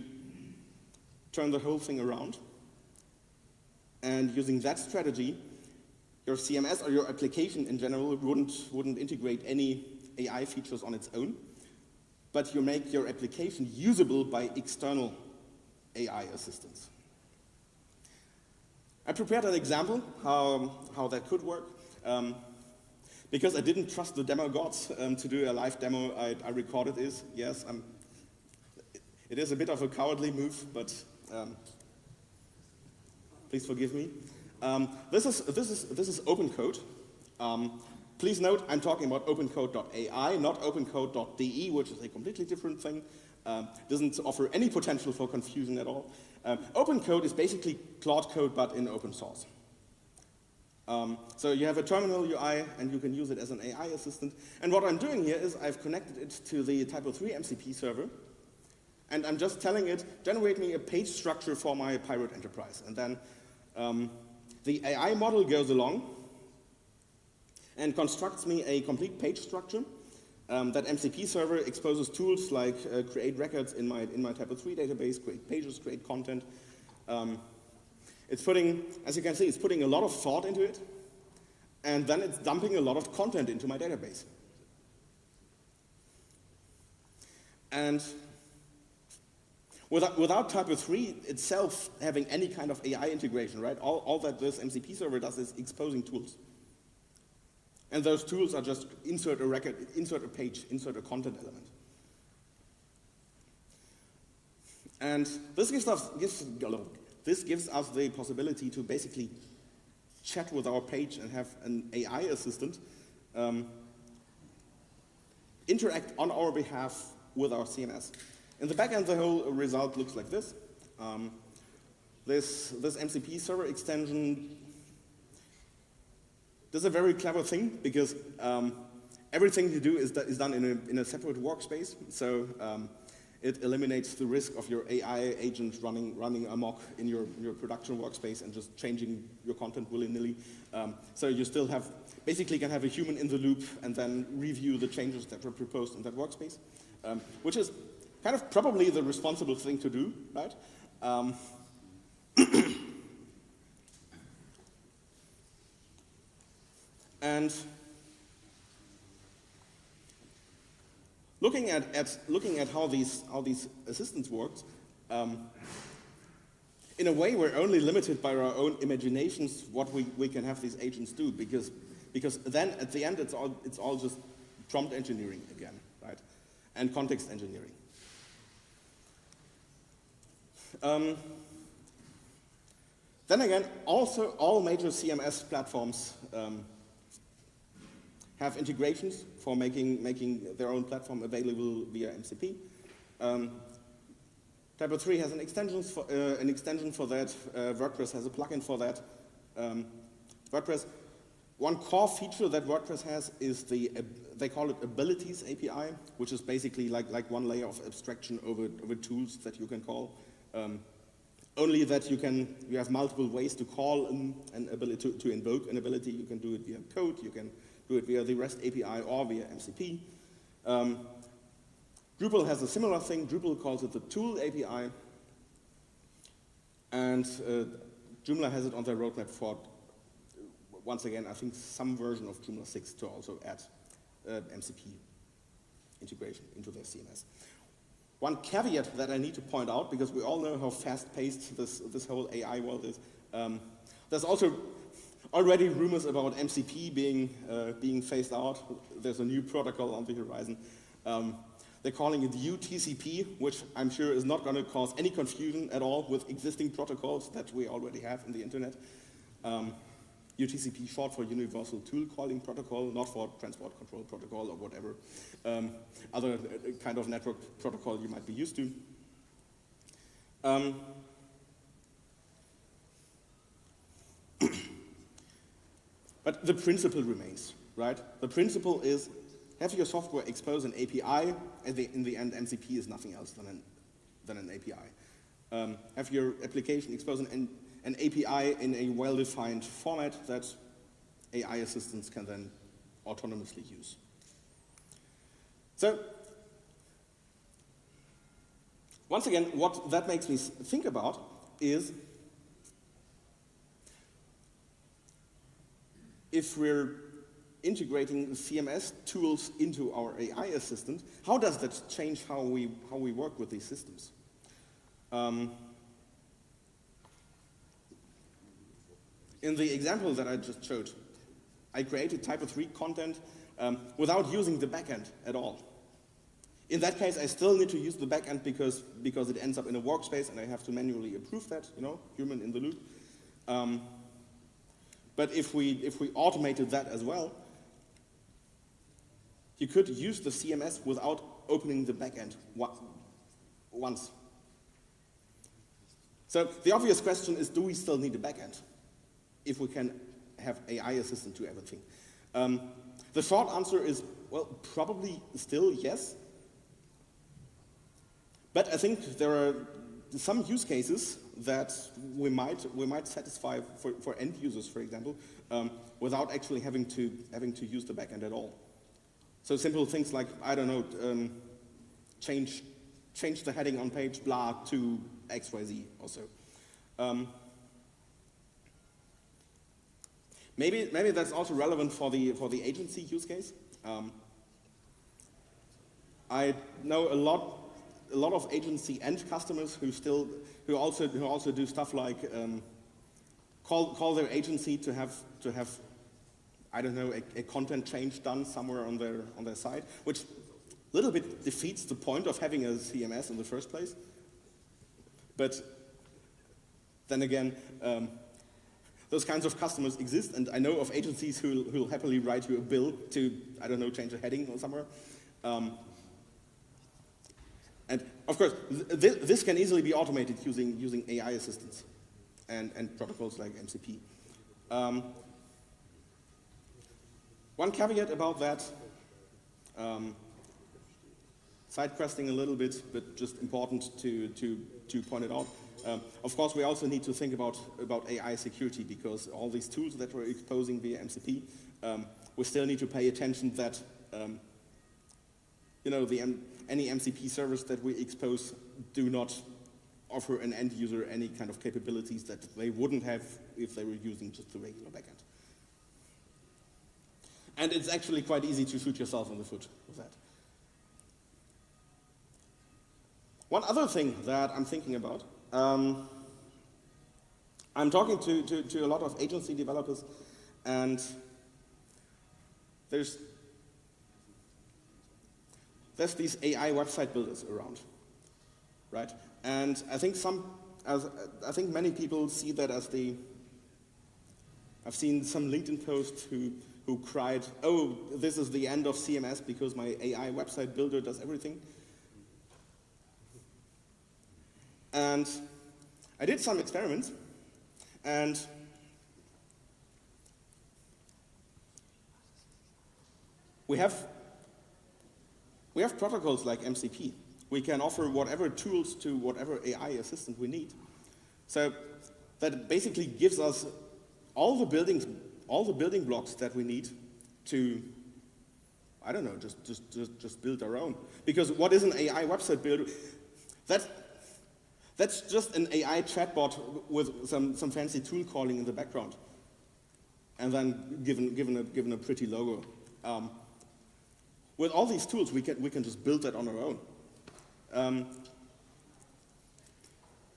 turn the whole thing around. And using that strategy, your CMS or your application in general wouldn't integrate any AI features on its own, but you make your application usable by external AI assistants. I prepared an example how that could work. Because I didn't trust the demo gods to do a live demo, I recorded this. Yes, it is a bit of a cowardly move, but please forgive me. This is open code. Please note, I'm talking about opencode.ai, not opencode.de, which is a completely different thing. Doesn't offer any potential for confusion at all. Open code is basically Claude code, but in open source. So you have a terminal UI, and you can use it as an AI assistant. And what I'm doing here is I've connected it to the Typo 3 MCP server, and I'm just telling it, generate me a page structure for my Pirate Enterprise. And then the AI model goes along and constructs me a complete page structure. That MCP server exposes tools like create records in my Typo 3 database, create pages, create content. It's putting, as you can see, it's putting a lot of thought into it, and then it's dumping a lot of content into my database. And without Typo 3 itself having any kind of AI integration, right? All that this MCP server does is exposing tools. And those tools are just insert a record, insert a page, insert a content element. And this gives us the possibility to basically chat with our page and have an AI assistant interact on our behalf with our CMS. In the backend, the whole result looks like this. This MCP server extension does a very clever thing because everything you do is done in a separate workspace. So it eliminates the risk of your AI agent running amok in your production workspace and just changing your content willy-nilly. So you still have, basically can have a human in the loop and then review the changes that were proposed in that workspace, which is kind of probably the responsible thing to do, right? And looking at how these assistants work, in a way we're only limited by our own imaginations what we can have these agents do, because then at the end it's all just prompt engineering again, right? And context engineering. Then again, also all major CMS platforms have integrations for making their own platform available via MCP. Typo 3 has an extension for that. WordPress has a plugin for that. WordPress, one core feature that WordPress has is they call it Abilities API, which is basically like one layer of abstraction over tools that you can call. Only that you have multiple ways to call an ability, to invoke an ability. You can do it via code, you can do it via the REST API or via MCP. Drupal has a similar thing. Drupal calls it the Tool API. And Joomla has it on their roadmap for, once again, I think some version of Joomla 6 to also add MCP integration into their CMS. One caveat that I need to point out, because we all know how fast-paced this whole AI world is, there's also already rumors about MCP being phased out. There's a new protocol on the horizon. They're calling it UTCP, which I'm sure is not going to cause any confusion at all with existing protocols that we already have in the internet. UTCP, short for Universal Tool Calling Protocol, not for Transport Control Protocol or whatever other kind of network protocol you might be used to. But the principle remains, right? The principle is have your software expose an API, and in the end, MCP is nothing else than an API. Have your application expose an API in a well-defined format that AI assistants can then autonomously use. So, once again, what that makes me think about is if we're integrating CMS tools into our AI assistant, how does that change how we work with these systems? In the example that I just showed, I created type of 3 content without using the backend at all. In that case, I still need to use the backend because it ends up in a workspace and I have to manually approve that, human in the loop. But if we automated that as well, you could use the CMS without opening the backend once. So the obvious question is, do we still need a backend if we can have AI assistant do everything? The short answer is, well, probably still yes. But I think there are some use cases that we might satisfy for end users, for example, without actually having to use the backend at all. So simple things like, I don't know, change the heading on page blah to XYZ or so. Maybe that's also relevant for the agency use case. I know a lot of agency end customers who also do stuff like call their agency to have I don't know a content change done somewhere on their site, which a little bit defeats the point of having a CMS in the first place. But then again, those kinds of customers exist, and I know of agencies who'll happily write you a bill to, I don't know, change a heading or somewhere. And of course, this can easily be automated using AI assistants and protocols like MCP. One caveat about that, side questing a little bit, but just important to point it out. Of course, we also need to think about AI security, because all these tools that we're exposing via MCP, we still need to pay attention that any MCP service that we expose do not offer an end user any kind of capabilities that they wouldn't have if they were using just the regular backend. And it's actually quite easy to shoot yourself in the foot with that. One other thing that I'm thinking about, I'm talking to a lot of agency developers, and there's these AI website builders around, right? And I think many people see that as I've seen some LinkedIn posts who cried, oh, this is the end of CMS because my AI website builder does everything. And I did some experiments, and we have protocols like MCP. We can offer whatever tools to whatever AI assistant we need. So that basically gives us all the building blocks that we need to, I don't know, just build our own. Because what is an AI website builder? That's just an AI chatbot with some fancy tool calling in the background, and then given a pretty logo. With all these tools, we can just build that on our own.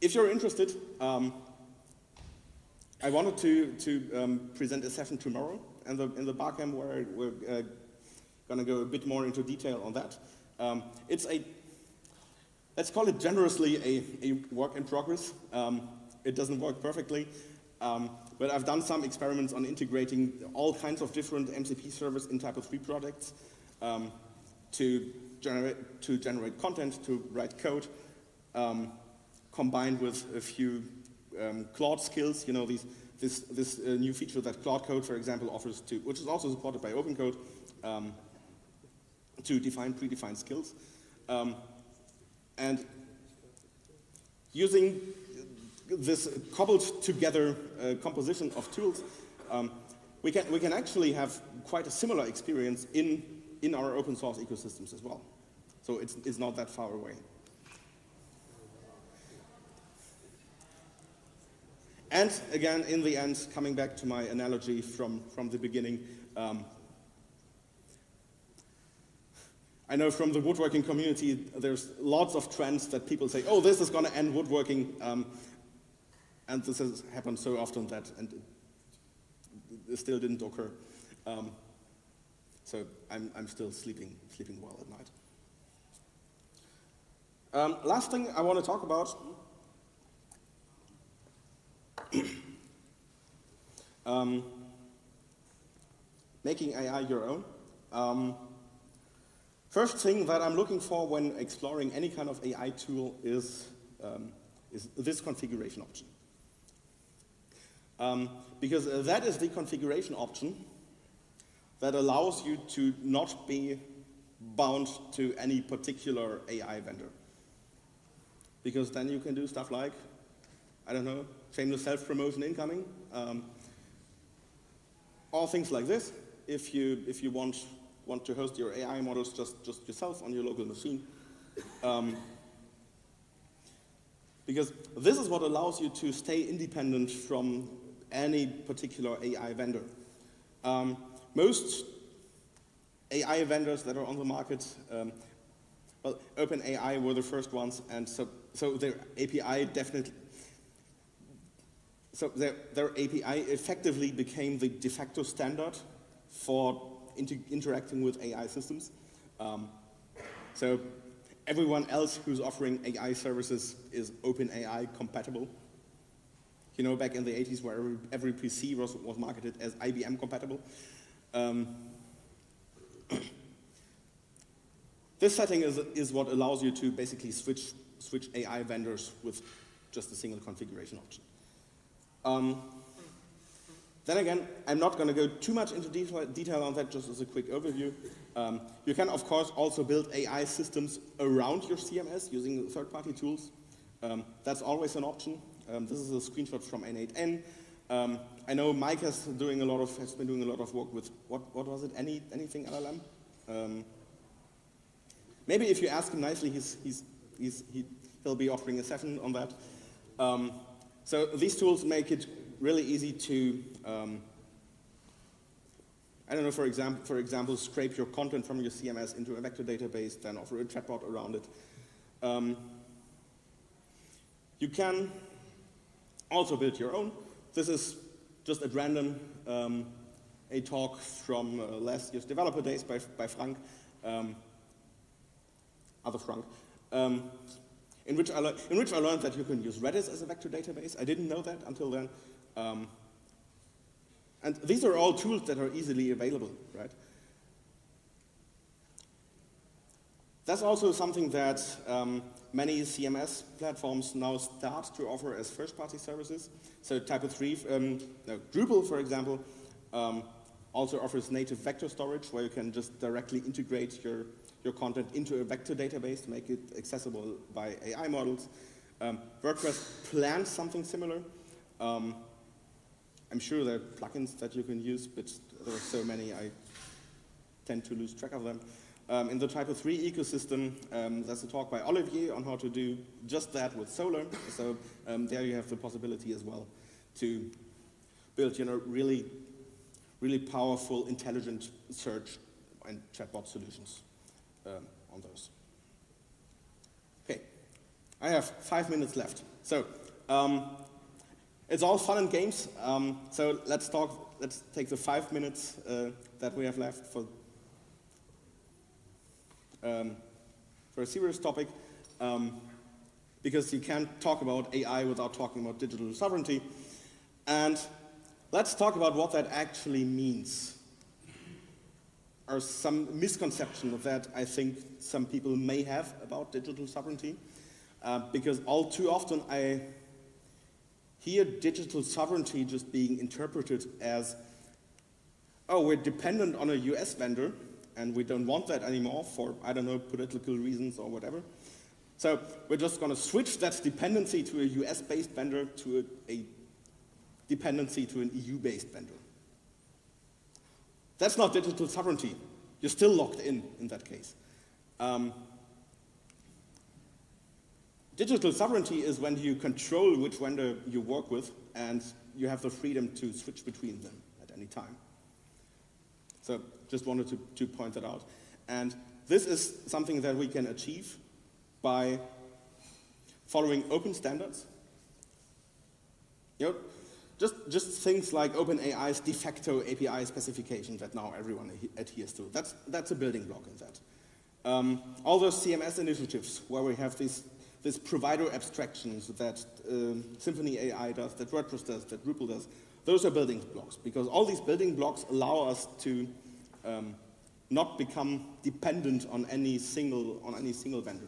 If you're interested, I wanted to present a session tomorrow in the Barcamp where we're going to go a bit more into detail on that. Let's call it generously a work in progress. It doesn't work perfectly. But I've done some experiments on integrating all kinds of different MCP servers in Typo 3 projects to generate content, to write code, combined with a few Claude skills. You know, this new feature that Claude Code, for example, offers to, which is also supported by OpenCode, to define predefined skills. And using this cobbled together composition of tools, we can actually have quite a similar experience in our open source ecosystems as well. So it's not that far away. And again, in the end, coming back to my analogy from the beginning, I know from the woodworking community, there's lots of trends that people say, oh, this is going to end woodworking. And this has happened so often that it still didn't occur. So I'm still sleeping well at night. Last thing I want to talk about making AI your own. First thing that I'm looking for when exploring any kind of AI tool is this configuration option. Because that is the configuration option that allows you to not be bound to any particular AI vendor. Because then you can do stuff like, I don't know, shameless self-promotion incoming, or things like this. If you want to host your AI models just yourself on your local machine. Because this is what allows you to stay independent from any particular AI vendor. Most AI vendors that are on the market, well, OpenAI were the first ones, and so their API definitely, so their API effectively became the de facto standard for interacting with AI systems. So everyone else who's offering AI services is OpenAI compatible. You know, back in the 80s where every PC was marketed as IBM compatible. This setting is what allows you to basically switch AI vendors with just a single configuration option. Then again, I'm not going to go too much into detail on that, just as a quick overview. You can, of course, also build AI systems around your CMS using third-party tools. That's always an option. This is a screenshot from N8N. I know Mike has been doing a lot of work with, what was it, anything LLM? Maybe if you ask him nicely, he'll be offering a session on that. So these tools make it really easy to, I don't know, for example, scrape your content from your CMS into a vector database, then offer a chatbot around it. You can also build your own. This is just at random a talk from last year's developer days by Frank, other Frank, in which I learned that you can use Redis as a vector database. I didn't know that until then. And these are all tools that are easily available, right? That's also something that many CMS platforms now start to offer as first-party services. So Typo 3, Drupal, for example, also offers native vector storage where you can just directly integrate your content into a vector database to make it accessible by AI models. WordPress plans something similar. I'm sure there are plugins that you can use, but there are so many I tend to lose track of them. In the Typo 3 ecosystem, there's a talk by Olivier on how to do just that with Solr. So there you have the possibility as well to build, really, really powerful, intelligent search and chatbot solutions on those. Okay, I have 5 minutes left. So it's all fun and games. So let's take the 5 minutes that we have left for a serious topic, because you can't talk about AI without talking about digital sovereignty. And let's talk about what that actually means. Or some misconception that I think some people may have about digital sovereignty. Because all too often I hear digital sovereignty just being interpreted as, oh, we're dependent on a US vendor, and we don't want that anymore for, I don't know, political reasons or whatever. So we're just going to switch that dependency to a US-based vendor to a dependency to an EU-based vendor. That's not digital sovereignty. You're still locked in that case. Digital sovereignty is when you control which vendor you work with, and you have the freedom to switch between them at any time. So just wanted to point that out. And this is something that we can achieve by following open standards. You know, just things like OpenAI's de facto API specification that now everyone adheres to. That's a building block in that. All those CMS initiatives where we have these provider abstractions that Symfony AI does, that WordPress does, that Drupal does, those are building blocks, because all these building blocks allow us to not become dependent on any single vendor.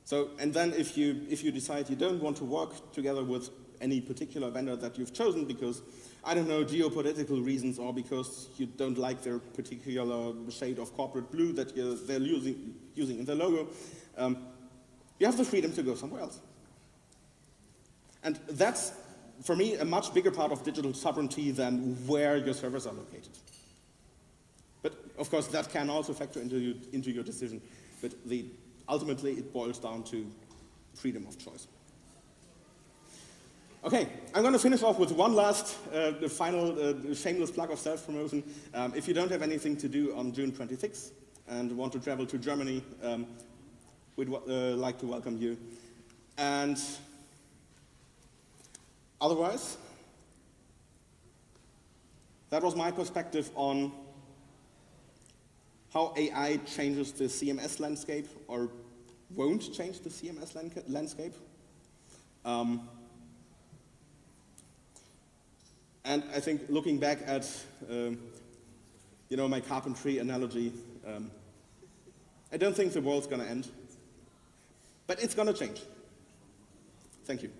So, and then if you decide you don't want to work together with any particular vendor that you've chosen because, I don't know, geopolitical reasons, or because you don't like their particular shade of corporate blue that they're using in their logo, you have the freedom to go somewhere else. And that's, for me, a much bigger part of digital sovereignty than where your servers are located. But, of course, that can also factor into your decision. But ultimately, it boils down to freedom of choice. Okay, I'm going to finish off with one last, the final shameless plug of self-promotion. If you don't have anything to do on June 26th and want to travel to Germany, we'd like to welcome you. And otherwise, that was my perspective on how AI changes the CMS landscape, or won't change the CMS landscape. And I think looking back at my carpentry analogy, I don't think the world's going to end. But it's going to change. Thank you.